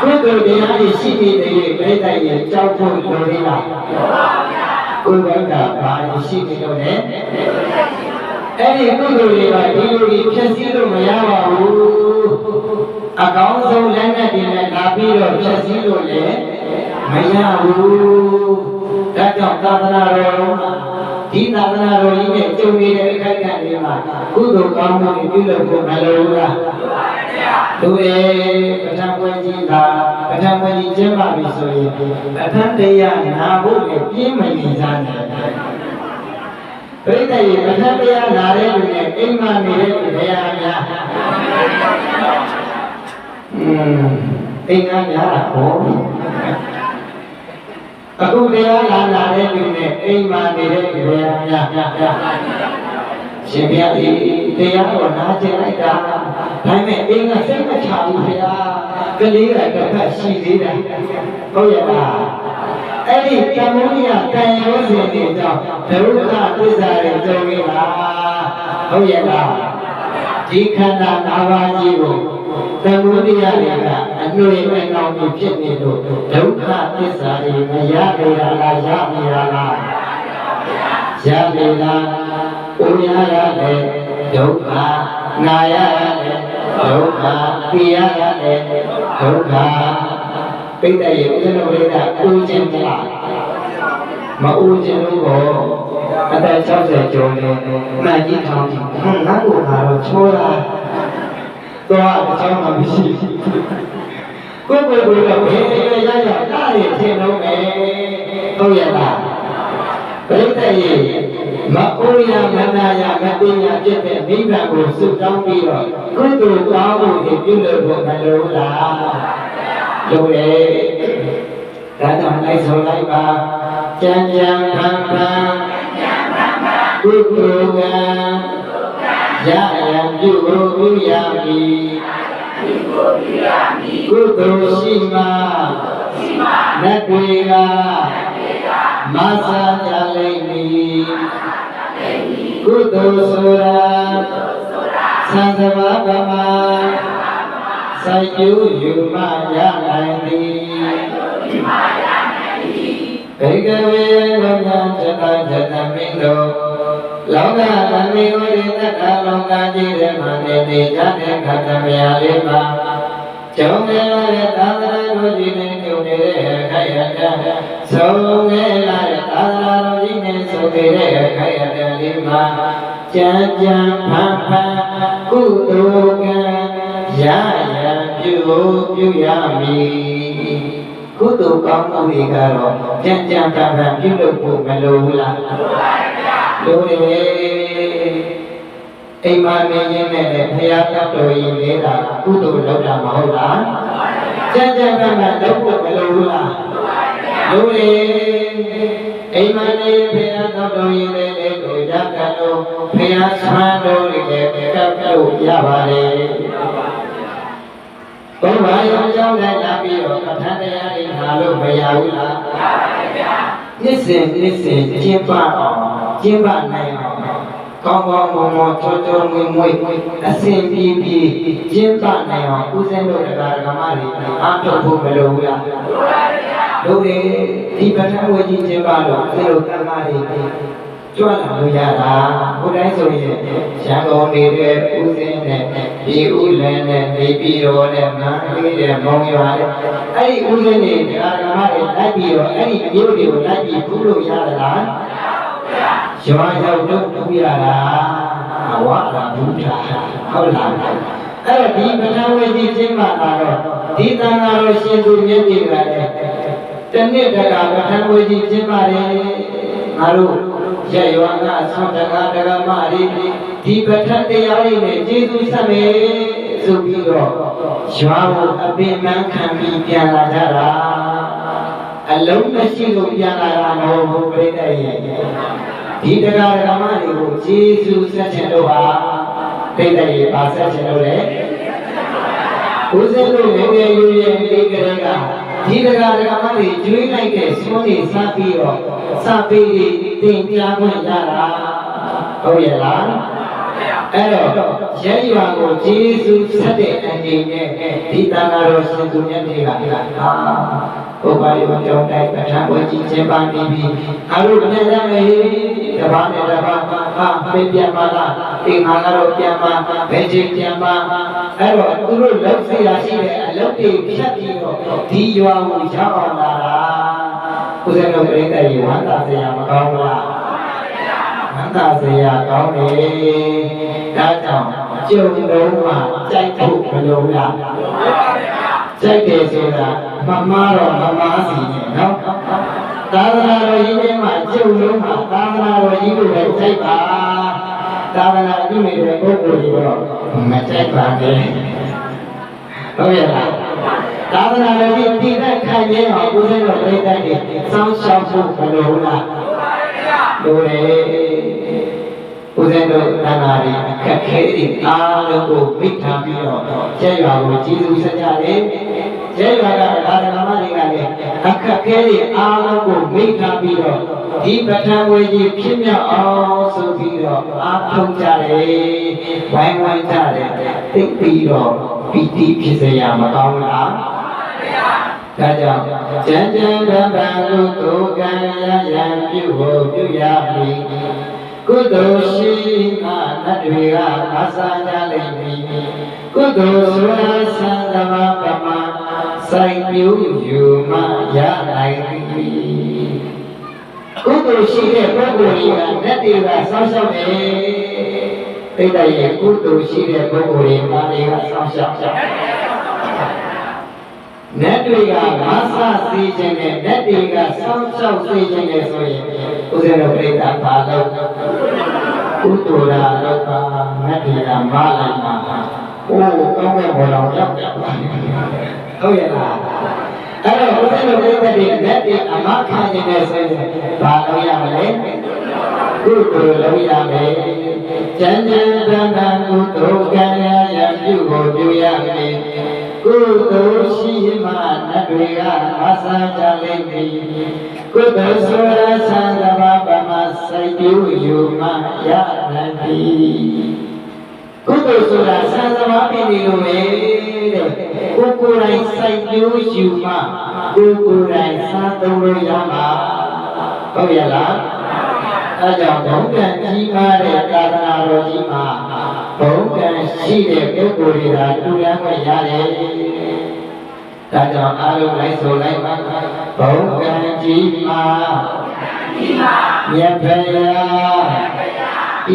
ကုသိုလ်တရားတွေရှိနေတဲ့ပြိတ္တရဲ့ကြောက်ဖို့လိုရလားကိုယ်ကဘာလို့ရှိနေလို့လဲအဲ့ဒီကုသိုလ်တွေကဒီလိုကြီးဖြစ်စည်းလို့မရပါဘူးအကောင်းဆုံးလက်နဲ့တင်နဲ့လာပြီးတော့ဖြစ်စည်းလို့လည်းမရဘူးဒါကြောင့်သာသနာတော်ဒီသာသနာတော်ကြီးနဲ့ကြုံနေတဲ့အခက်အခဲတွေမှာကုသိုလ်ကောင်းမှုတွေပြုလုပ်ဖို့မလိုဘူးလားသူပထမဝင်ကြီးကပထမဝင်ကြီးကျင်းပါပြီဆိုရင်ပထမတရားနာဖို့လည်းပြင်းမနေကြနဲ့ပြိတ္တရေပထမတရားနာတဲ့လူနဲ့အိမ်မှာနေတဲ့လူတွေအများအိမ်ကများတာဟောအခုတရားလာတဲ့လူနဲ့အိမ်မှာနေတဲ့လူတွေအများရှင်ဘုရားတရားတော်နာကျင်လိုက်တာဒါပေမဲ့အင်းကစိတ်မချဘူးဘုရားကလေးကတစ်ဖက်ရှိသေးတယ်ဟုတ်ရဲ့လားအဲ့ဒီကမ္မုရိယတန်ရုံးစဉ်တွေကြောင့်ဒုက္ခသစ္စာတွေကြုံရတာဟုတ်ရဲ့လားဒီခန္ဓာ၅ပါးကြီးကိုကမ္မုရိယတွေကအနှွေမဲ့ကောင်းပြီးဖြစ်နေလို့ဒုက္ခသစ္စာတွေမရကြရလားရနေရလားရနေလားဥရရတယ်ဒုက္ခနာရတယ်ဒုက္ခသိရတယ်ဒုက္ခပိဋကရဲ့ဥဒ္ဒနဝိဒဦးခြင်းမလားမဦးခြင်းလို့ကိုအသက်60ကျော်နေမှန်ကြီးထောင်းကြီးငါ့ကိုကတော့ချောတာတော့အကြောင်းမှမရှိကိုယ်ကဘယ်ဘယ်ရရတားရထင်တော့မယ်ဟုတ်ရဲ့လားပိဋကရဲ့မအိုရမနာရမတင်ရဖြစ်တဲ့နိဗ္ဗာန်ကိုစွတောင်းပြီးတော့ကုသိုလ်ကောင်းမှုတွေပြုလုပ်ဖို့မလိုလားလိုတယ်ဒါကြောင့်လိုက်ဆိုလိုက်ပါကြံကြံဖန်ဖန်ကုသိုလ်ကရရန်ပြုလို့ရမည်ကုသိုလ်ရှိမှနတ်တွေကမဆာကြလိမ့်မည် ကုသိုလ်ဆိုတာသံသဘာဝမှာစိုက်ကျိုးယူမှရနိုင်သည်ဘေကဝေလောကသတ္တသတ္တမိတောလောကသမေဝရိတ္တလောကကြီးရမနေတိဇာတေခတမယလေးပါကျောင်းငယ်လာတဲ့သာသနာတော်ကြီးနဲ့ပြုနေတဲ့ခိုင်ရတဲ့ဆုံးငယ်လာတဲ့သာသနာတော်ကြီးနဲ့ဆိုနေတဲ့ခိုင်ရတဲ့လေးမှာကြံကြံဖန်ဖန်ကုသိုလ်ကံရရပြုရမည်ကုသိုလ်ကောင်းမှုတွေကတော့ကြံကြံဖန်ဖန်ပြုလုပ်ဖို့မလိုဘူးလားလိုတယ်အိမ်မှာနေရင်းနဲ့ဘုရားတော်ကြီးနေတာကုသိုလ်လုပ်တာမဟုတ်လားကြံကြံဖန်ဖန်လုပ်ဖို့မလိုဘူးလားလိုတယ်အိမ်မှာနေဘုရားတော်ကြီးနေတဲ့ကိုရကလို့ဘုရားဆွမ်းတော်တွေလည်းကပ်လို့ရပါတယ်ဘုရားရောကြောင်းလိုက်လာပြီးတော့ပဋ္ဌာန်းတရားတွေနာလို့မရဘူးလားမရပါဘူးဗျာနှစ်စဉ်ကျင့်ပအောင်ကျင့်ပနိုင်အောင်ကောင်းကောင်းမွန်မွန်ချောချောမွေ့မွေ့အစဉ်ပြေပြေကျင့်ပနိုင်အောင်ဥစဉ်တို့တရားဓမ္မတွေအားထုတ်ဖို့မလိုဘူးလားလိုပါဗျာလိုတယ်ဒီပဋ္ဌာန်းဝေကြီးကျင့်ပလို့ဒီလိုဓမ္မတွေကျွမ်းလာလို့ရတာဘုရားဆိုရင်ရန်ကုန်နေတဲ့ဥစဉ်နဲ့ဒီဥလန်းနဲ့နေပြည်တော်နဲ့မန္တလေးနဲ့မောင်ရွာနဲ့အဲ့ဒီဥစဉ်တွေတရားဓမ္မတွေလိုက်ပြီးတော့အဲ့ဒီမျိုးတွေကိုလိုက်ပြီးပြုလို့ရတာလားရွာရောက်တော့ပြုရတာဝါရဘုရားဟုတ်လားအဲ့တော့ဒီပဋ္ဌာန်းဝေကြီးကျင့်မှလာတော့ဒီသံဃာတော်ရှင်သူမြတ်တွေကလည်းတနေ့တကာပဋ္ဌာန်းဝေကြီးကျင့်ပါတယ်ငါတို့ရရွာကဆောင်းတကာဒဂမရီဒီပဋ္ဌာန်းတရားလေးနဲ့ကျေးဇူးဆက်မယ်ဆိုပြီးတော့ရွာကိုအပင်ပန်းခံပြီးပြန်လာကြတာအလုံးမရှိလို့ပြန်လာတာမဟုတ်ဘူးပြိတ္တရဲ့ဒီဒကာဒဂမတွေကိုကျေးဇူးဆက်ချင်လို့ဟာပြိတ္တရဲ့ပါဆက်ချင်လို့လေဦးဇင်းတို့ငယ်ငယ်ရွယ်ရွယ်လေးကလေးကဒီတရားဓမ္မတွေကျွေးလိုက်တဲ့စွန်းတွေစပြီးတော့စပေးတင်ပြခွင့်ရတာဟုတ်ရဲ့လားအဲ့တော့ရဲရွာကိုကျေးဇူးဆက်တဲ့အနေနဲ့ဒီတန်ဃာတော်ရှင်သူမြတ်တွေကဟာဘုရားရောကြောင်းတိုင်းပဋ္ဌာန်းဝေကြီးကျင်းပနေပြီအားလုံးပြန်ရမယ်တပါးနဲ့တပါးဟာပြန်ပြန်ပါလားဒီငါကတော့ပြန်ပါဘယ်ချိန်ပြန်ပါအဲ့တော့သူတို့လောက်စီရရှိတဲ့အလုပ်တွေဖြတ်ပြီးတော့ဒီရွာကိုရောက်အောင်လာတာဦးဇင်းတို့ပြိတ္တရေဝန္တာစရာမကောင်းဘူးလားဝန္တာစရာကောင်းတယ်ဒါကြောင့်ကျုံလုံးမှာကြိုက်ဖို့မလိုလားကြိုက်တယ်ဆိုတာမမတော့မမစီနဲ့နော်သာသနာတော်ကြီးထဲမှာကျုံလုံးမှာသာသနာတော်ကြီးကိုလည်းကြိုက်ပါသာသနာပြုနေတဲ့ပုဂ္ဂိုလ်တွေတော့မကြိုက်ပါနဲ့ဟုတ်ရဲ့လားသာသနာတော်ကြီးတည်တဲ့ခံရအောင်ဦးဇင်းတော်ပြိတ္တတွေစောင့်ရှောက်ဖို့မလိုလားလိုတယ်ဦးဇင်းတို့သံဃာတွေအခက်ခဲတွေအားလုံးကိုမိထားပြီးတော့ကျဲရွာကိုကျေးဇူးဆက်ကြတယ်ကျဲရွာကဓမ္မတွေကလည်းအခက်ခဲတွေအားလုံးကိုမိထားပြီးတော့ဒီပဋ္ဌာန်းဝေကြီးဖြစ်မြောက်အောင်ဆိုပြီးတော့အားထုတ်ကြတယ်ဝိုင်းဝန်းကြတယ်သိပြီးတော့ပီတိဖြစ်စေရမကောင်းလားဒါကြောင့်ကျမ်းကျမ်းဗဗံကုသိုလ်ကံရရန်ပြုဖို့ပြုရမည်ကုသိုလ်ရှိမှနတ်တွေကမဆာကြလိမ့်မည်ကုသိုလ်ဆိုတာသံဃာပမစိုက်ပြုယူမှရနိုင်သည်ကုသိုလ်ရှိတဲ့ပုဂ္ဂိုလ်တွေကနတ်တွေကစောင့်ရှောက်တယ်တိတ်တရဲ့ကုသိုလ်ရှိတဲ့ပုဂ္ဂိုလ်တွေမာတွေကစောင့်ရှောက်ကြနတ်တွေကမဆာစေခြင်းနဲ့နတ်တွေကစောင့်ရှောက်စေခြင်းနဲ့ဆိုရင်ဦးဇင်းတို့ပြိတ္တာပါလို့ကုသိုလ်ရာလောကနတ်တွေကမလိုက်မှာအိုးကောင်းတဲ့ဘောတော်ရောက်ကြပါဟုတ်ရဲ့လားအဲ့တော့ဦးဇင်းတို့ပြိတ္တာတွေနတ်တွေအမခံခြင်းနဲ့ဆိုရင်ဘာလို့ရမလဲကုသိုလ်လုပ်ရမယ်ကျမ်းကျမ်းတန်တန်ကုသိုလ်ကံရရပြုဖို့ပြုရမယ် ကုသိုလ်ရှိမှနတ်တွေကမဆာကြလိမ့်မည်ကုသိုလ်ဆိုရဆံသဘာဝမှာစိုက်ပျိုးယူမှရနိုင်သည်ကုသိုလ်ဆိုတာဆံသဘာဝပြည်လိုပဲတဲ့ကိုယ်ကိုယ်တိုင်စိုက်ပျိုးယူမှကိုယ်ကိုယ်တိုင်စားသုံးလို့ရမှာဟုတ်ရလားအဲကြောင့်ဘုံကံကြီးမားတဲ့သာသနာတော်ကြီးမှာဘုံကံရှိတဲ့ပုဂ္ဂိုလ်တွေကတူရမ်းခွင့်ရတယ်။ဒါကြောင့်အားလုံးလိုက်ဆိုလိုက်ပါဘုံကံကြီးမားမြတ်ဖရာ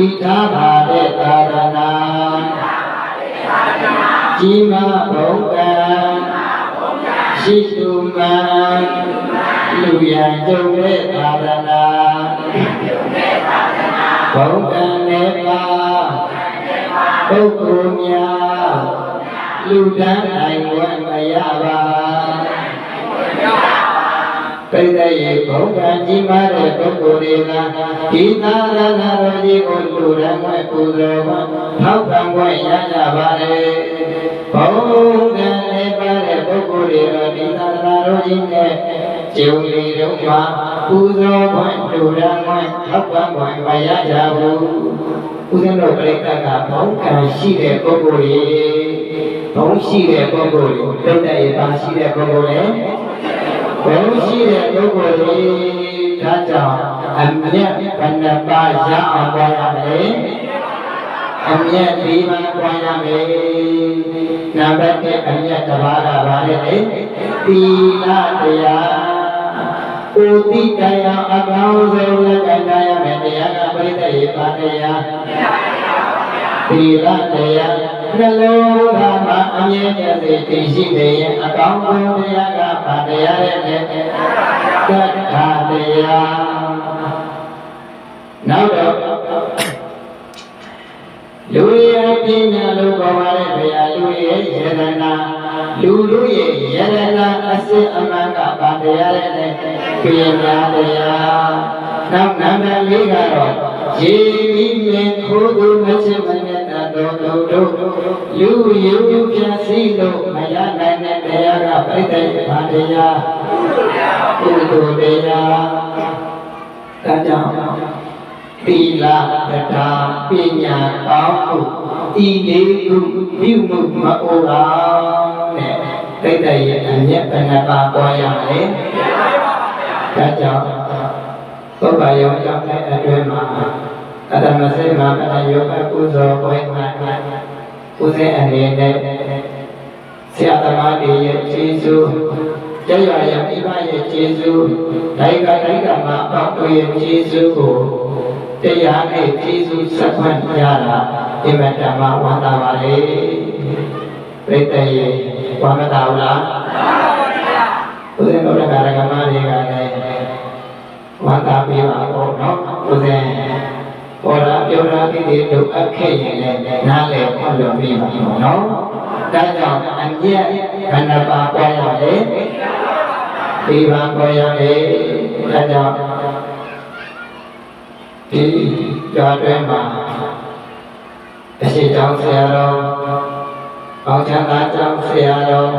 ဤသာပါတဲ့သာသနာကြီးမားဘုံကံရှိသူမှန်လူရန်ကြုံတဲ့သာသနာဘုံကံနဲ့ပါပုဂ္ဂိုလ်များလူတန်းနိုင်ဝတ်မရပါပိဋကရေဘုံကံကြီးမားတဲ့ပုဂ္ဂိုလ်တွေကဒီသာသနာတော်ကြီးကိုလူရန်ဝတ်ပူဇော်ဝတ်ထောက်ခံဝတ်ရကြပါလေဘုံကံနဲ့ပါတဲ့ပုဂ္ဂိုလ်တွေတော့ဒီသာသနာတော်ကြီးနဲ့ကျုံလီတော့မှာပူဇော်ဝတ်လူရန်ဝတ်ထောက်ခံဝတ်မရကြဘူးဦးဇင်းတို့ပြိတ္တကဘုံကံရှိတဲ့ပုဂ္ဂိုလ်တွေဘုံရှိတဲ့ပုဂ္ဂိုလ်တွေပြိတ္တရေပါရှိတဲ့ပုဂ္ဂိုလ်တွေဘုံရှိတဲ့ပုဂ္ဂိုလ်တွေဒါကြောင့်အမြတ်ဘဏ္ဍပါရအောင်ပွားရမယ်အမြတ်ဒီမှာပွားရမယ်နံပါတ်1အမြတ်တစ်ပါးကပါလေသီလတရားဥတိတရားအကောင်းဆုံးလက်ကမ်းရမယ်တရားကပြိတ္တရေပါတရားသီလတရားနှလုံးသားမှာအမြဲတည်းတည်ရှိနေရင်အကောင်းဆုံးတရားကပါတရားရဲ့သစ္စာတရားနောက်တော့လူရဲ့ပညာလို့ခေါ်ပါတဲ့ဘုရားလူရဲ့ယရနာလူလူရဲ့ယရနာအစစ်အမှန်ကပါတရားရဲ့ပညာတရားနောက်နံပါတ်4ကတော့ရေပြီးမြင်ခိုးသူမချစ်မနဲ့တော်တို့လူယူပြစီလို့မရနိုင်တဲ့တရားကပြိတ္တိဘာတရားကုသိုလ်တရားဒါကြောင့်သီလတရားပညာကောင်းမှုဤလေးခုပြုမှုမအိုပါနဲ့ပြိတ္တိရဲ့အမြတ်ဘဏ္ဍပါပွားရမယ်ဒါကြောင့်ပုဗ္ဗယောကြောင့်လည်းအတွင်းမှာအတ္တမစိတ်မှာပဏ္ဏယောဂကုသိုလ်ပွဲမှာကုသိုလ်အနေနဲ့ဆရာသမားတွေရဲ့ကျေးဇူးကြရွာရမိဘရဲ့ကျေးဇူးဒိုက်ကမှာပေါက်တို့ရဲ့ကျေးဇူးကိုတရားနဲ့ကျေးဇူးဆက်ခွင့်ရတာအမတမဝန္တာပါလေပြိတ္တရေဝန္တာဘူးလားဘုရားတော်ကရကမတွေကလည်းဝန္တာပေးပါတော့နော်ဘုရားပေါ်လာပြောတာဒီတို့အခက်ရင်လည်းနားလည်ဖွင့်လို့ပြီးပါတော့နော်ဒါကြောင့်အမြတ်ဘဏ္ဍပါပွားရတယ်ဒီပါပွားရတယ်ဒါကြောင့်ဒီကြောတွင်မှာအရှိတောင်းဆရာတော်အောင်ချမ်းသာကျောင်းဆရာတော်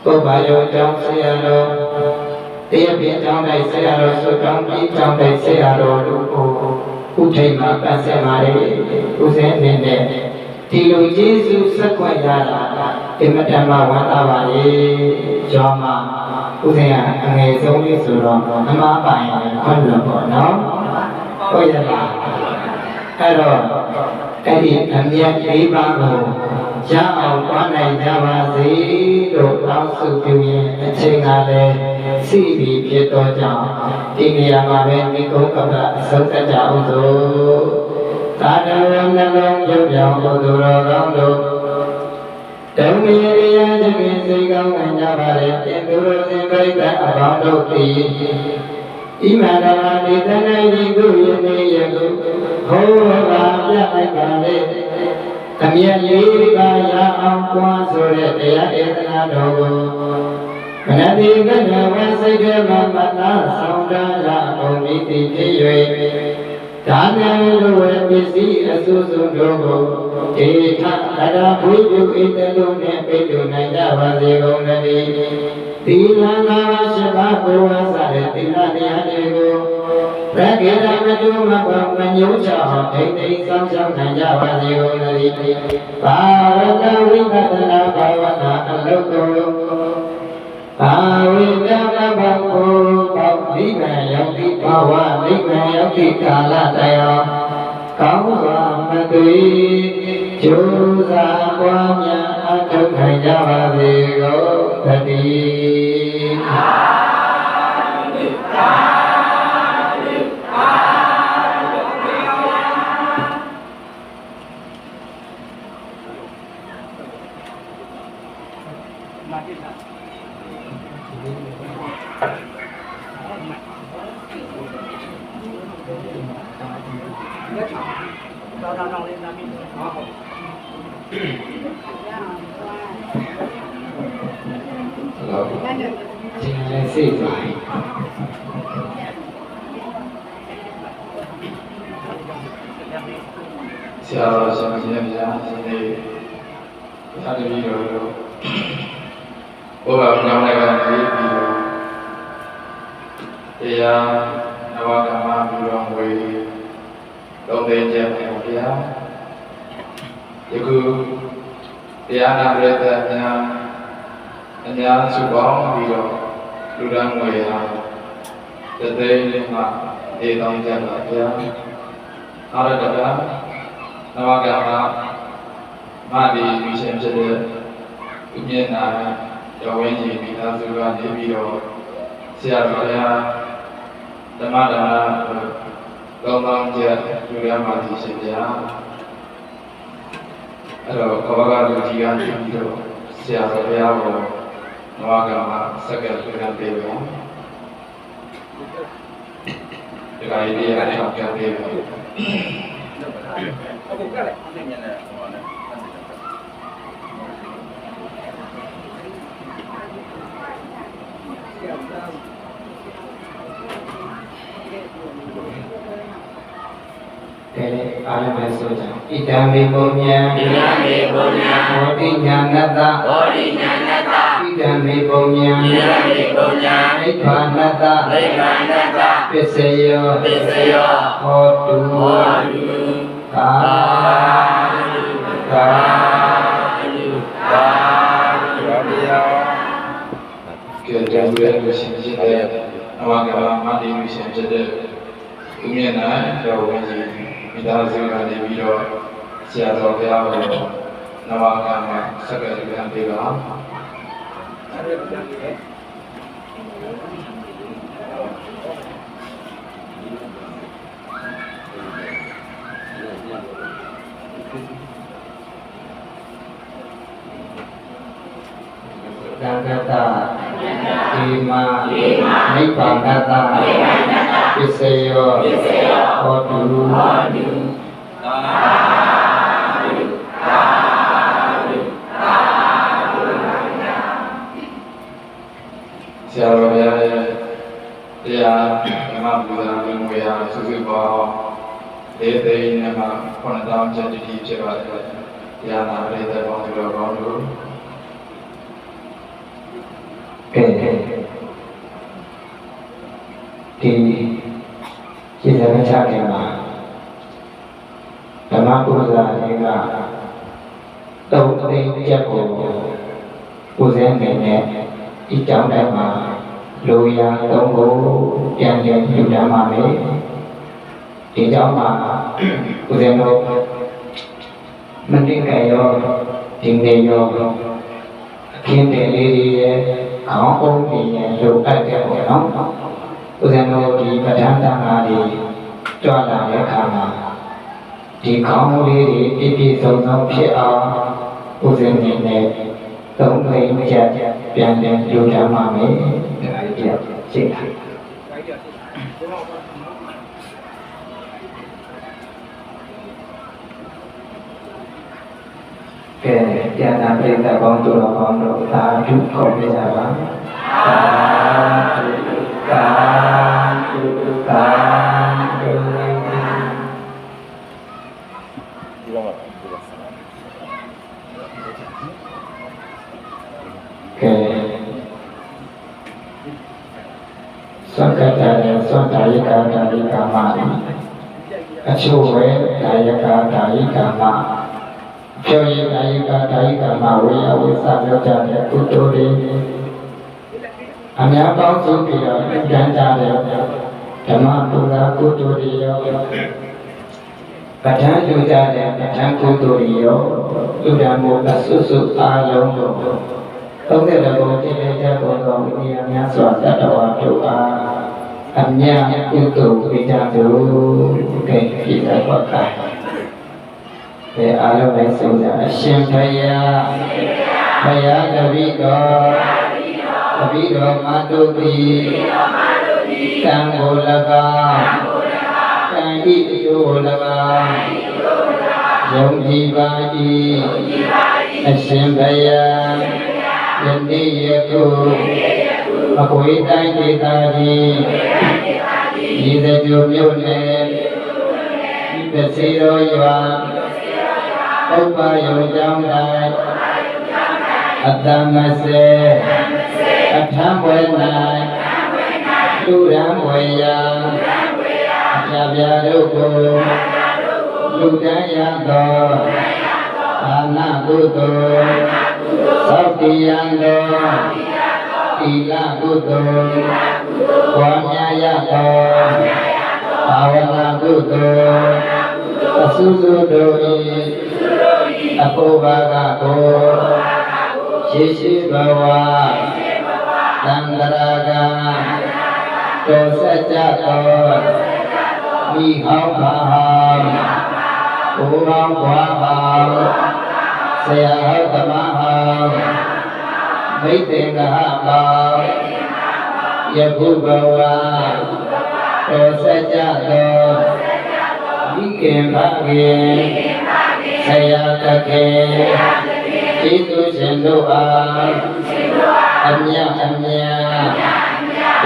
ပုဗ္ဗယောကျောင်းဆရာတော်တရားပြကျောင်းတိုင်းဆရာတော်ဆိုတောင်းပြီးကျောင်းတိုင်းဆရာတော်တို့ကိုဥထိတ်မှာပတ်ဆက်ပါလေဥစဉ်အနေနဲ့ဒီလိုကျေးဇူးဆက်ခွင့်ရတာအမတမဝန္တာပါလေကျောင်းမှာဥစဉ်ကအငယ်ဆုံးလေးဆိုတော့အမှားပိုင်ခွင့်လို့ပေါ့နော်ဟုတ်ရလားအဲ့တော့အဲ့ဒီအမြတ်လေးပါးကိုရအောင်ပွားနိုင်ကြပါစေလို့တောင်းဆိုပြုရင်အချိန်ကလည်းစီပြီးဖြစ်တော့ကြောင့်ဒီနေရာမှာပဲဒီကုန်းကပ္ပအဆုံးသတ်ကြအောင်ဆိုသာဓုံနှလုံးပြုပြောင်းဖို့သူတော်ကောင်းတို့ဓမ္မရိယသဖြင့်စိတ်ကောင်းဝင်ကြပါလေပြင်သူတို့စဉ်ပြိတ္တအပေါင်းတို့သည်ဣမန္တရာဒီတဏှိဒီကုယနေယကုဟောပါပြလိုက်ပါလေအမြတ်လေးပါးရအောင်ပွားဆိုတဲ့တရားဒေသနာတော်ကိုခဏတိကဏဝစိတ်ကမမတဆောင်တာရအောင်မိတိဖြစ်၍ ဒါနဲ့လိုဝဲပစ္စည်းအဆူဆူတို့ကိုဒေထအရာဘွေပြုဣတလုံးနဲ့ပိတ်လို့နိုင်ကြပါစေကုန်သတည်းသီလနာရှိပါဘုရားစတဲ့သီလတရားတွေကိုဘဂေရမတုမပမညုချောင်းဒိဋ္ဌိဆောင်ရှောင်းနိုင်ကြပါစေကုန်သတည်းဘာဝတဝိပဿနာဘာဝနာအလုပ်ကိုဘာဝိတမဘကိုပေါ့နိဗ္ဗာန်ရောက်သည့်ဘဝနိဗ္ဗာန်ရောက်သည့်ကာလတရားကောင်းစွာမသွေကျိုးစားပွားများအထောက်ခံကြပါစေကုန်သတည်းစိတ်ပါဆရာတော်ရှင်ကြီးများရှင်နေသာတပည့်တော်တို့ဘုရားပြောင်းလိုက်ပြီးတရားနဝကမ္မပြုတော်မူသုံးသိကျက်ပါဘုရားယခုတရားနာရတဲ့များအများစုပေါင်းပြီးတော့လူတန်းငွေဟာတသိန်းလေးမှအေးတောင်းကြပါဗျာအာရတကနဝကမမဒီလူရှင်ဖြစ်တဲ့ဥပ္ပန္နာတော်ဝင်းကြီးမိသားစုကနေပြီးတော့ဆရာတော်ဘုရားဓမ္မဒါနကောင်းကောင်းကြလူရမှာဒီရှင်ဗျာအဲ့တော့ဘဝကလူကြီးကနေပြီးတော့ဆရာတော်ဘုရားကိုနဝကမစက္ကန့်ပြန်ပေးပါဒီကနေ့အထောက်ပြန်ပေးပါအခုကလည်းအမြင်နဲ့ဟောတယ်အားလုံးပဲဆိုကြဣတံမေပုံညာဣတံမေပုံညာဘောဓိညာနတ္တဘောဓိညာနတ္တဣတံမေပုံညာဣတံမေပုံညာနိဗ္ဗာနတ္တနိဗ္ဗာနတ္တပစ္စယောပစ္စယောဟောတုဟောတုကာကာကာရောကဲကြံရတဲ့ရှင်ဖြစ်တဲ့အဝကမတိလူရှင်ဖြစ်တဲ့ဥမြတ်နာကျော်ဝင်းကြီးမိသားစုကနေပြီးတော့ဆရာတော်ဘုရားကိုနဝကမစက္ကန့်ပြန်ပေးပါသံဃတဒီမာနိဗ္ဗာန်တပစ္စယောဟောတုဆရာတော်ဘုရားရဲ့တရားဓမ္မပူဇာပြုငွေရစုစုပေါင်း၄သိန်းနဲ့မှ9,000ကျပ်တိတိဖြစ်ပါတယ်တရားနာပရိသတ်ပေါင်းသူတော်ကောင်းတို့ကဲဒီကျေးဇူးမချခင်မှာဓမ္မပူဇာတွေကတုံသိန်းကျက်ကိုပူဇေနေနဲ့ဒီကြောင့်တိုင်းမှာလူရသုံးကိုပြန်ပြန်ပြုတမ်းပါမယ်ဒီကြောင့်မှာပူဇေလို့မတိကရောဒီနေရောအခင်းတယ်လေးတွေရဲ့ခေါင်းအုံးတွေရဲ့လိုအပ်တဲ့ပေါ့နော်ဦးဇင်းတို့ဒီပဋ္ဌာန်းတန်ခါတွေကြွလာတဲ့အခါမှာဒီခေါင်းလေးတွေပြည့်ပြည့်စုံစုံဖြစ်အောင်ဦးဇင်းနေနဲ့သုံးသိန်းကျပ်ပြန်ပြန်ပြုတမ်းပါမယ်ဒါကြီးပြရှင်းတာကဲပြန်တာပြိတ္တပေါင်းတို့တော်ကောင်းတို့သာဓုခေါ်ပြကြပါသာဓုသာဓုသာဓု စွန့်ကတ်တဲ့စွန့်တာယကဒါယကမအချို့ဝဲဒါယကဒါယကမပြောရင်ဒါယကဒါယကမဝေယဝိသပြောကြတဲ့ကုသိုလ်တွေအများပေါင်းစုပြီးတော့ကျမ်းကြတဲ့ဓမ္မပူဇာကုသိုလ်တွေရောပဋ္ဌာန်းယူကြတဲ့ပဋ္ဌာန်းကုသိုလ်တွေရောလူဓမ္မအစွတ်စွတ်အားလုံးတို့30ဘုံတည်တဲ့ဘုံတော်ဝိညာဉ်များစွာတတ္တဝါတို့အားအမြတ်ကုသိုလ်ပေးကြသို့ကဲဖြစ်တဲ့ဘက်ကပဲအားလုံးလည်းဆုံးကြအရှင်ဘုရားဘုရားတပည့်တော်မတို့သည်ကံကို၎င်းကံဤအကျိုးကို၎င်းယုံကြည်ပါ၏အရှင်ဘုရားယနေ့ယခုအခွေတိုင်းဒေသကြီးဒီသကြိုမြို့နယ်ဒီပစီတော်ရွာဥပ္ပါယုံကျောင်း၌အတ္တမစေအထံဝေ၌လူရန်ဝေယဖြာပြတို့ကိုလူတန်းရသောအာနာကုသိုလ်သောတိယံသောသီလကုသိုလ်ဝါမြာယသောဘာဝနာကုသိုလ်အစုစုတို့၏အဖို့ဘာကကိုရှိရှိဘဝသံဃာကတောစัจจသောမိဟောင်းပါဟောဘုရားဘွားဟောင်းဆရာဟောင်းသမဟောင်းမိတ်တင်္ဂဟပါယခုဘဝတောစัจจသောမိခင်ဖခင်ဆရာတခင်ကျေးဇူးရှင်တို့အားအမြတ်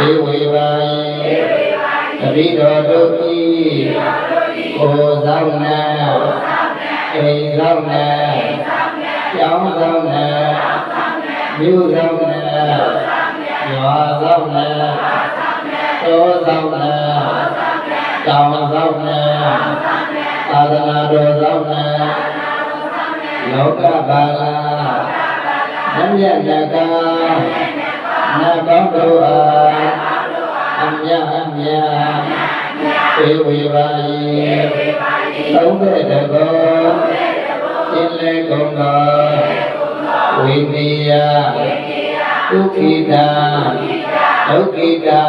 ဧဝေပါတပည့်တော်တို့၏ကိုယ်ဆောင်နဲ့အိမ်ဆောင်နဲ့ကျောင်းဆောင်နဲ့မြို့ဆောင်နဲ့ရွာဆောင်နဲ့တောဆောင်နဲ့တောင်ဆောင်နဲ့သာသနာတော်ဆောင်နဲ့လောကဘာလာနမြတ်နဂါနတ်ပေါင်းတို့အားအမြတ်ဧဝေပါ30ဘောကျင်းလေကုန်သောဝိနည်းဒုက္ခိတာဒုက္ခိတာ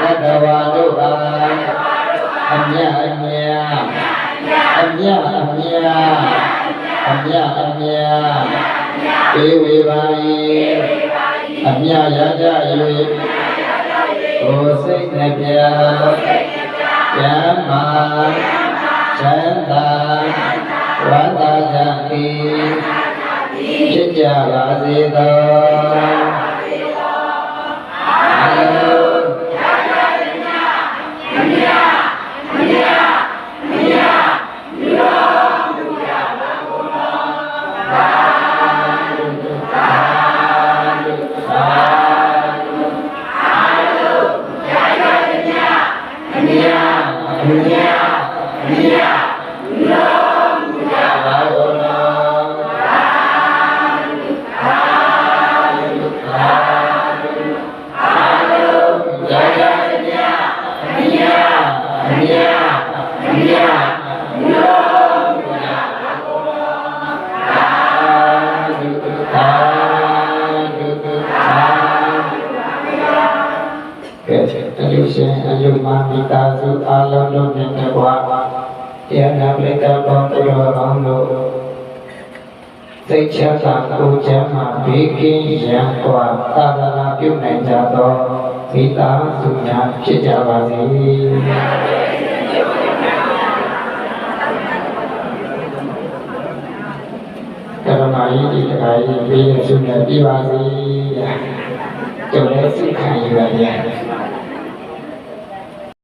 သတ္တဝါတို့အားအမြတ်ဧဝေပါအမြတ်ရကြ၍ကိုယ်စိတ်နှပြကျမ်းမာချမ်းသာဝမ်းသာကြသည်ဖြစ်ကြပါစေသောအာလုမိသားစုအားလုံးတို့နဲ့တကွာတရားနာပရိသတ်ပေါင်းတို့ကောင်းတို့စိတ်ချမ်းသာကိုယ်ချမ်းသာဘေးကင်းရန်กว่าသာသနာပြုနိုင်ကြသောမိသားစုများဖြစ်ကြပါစေ။ကရမယိတိတခါရေးပြီးရစုနဲ့ပြပါစေ။ကျုပ်လည်းစိတ်ခံရပါရဲ့။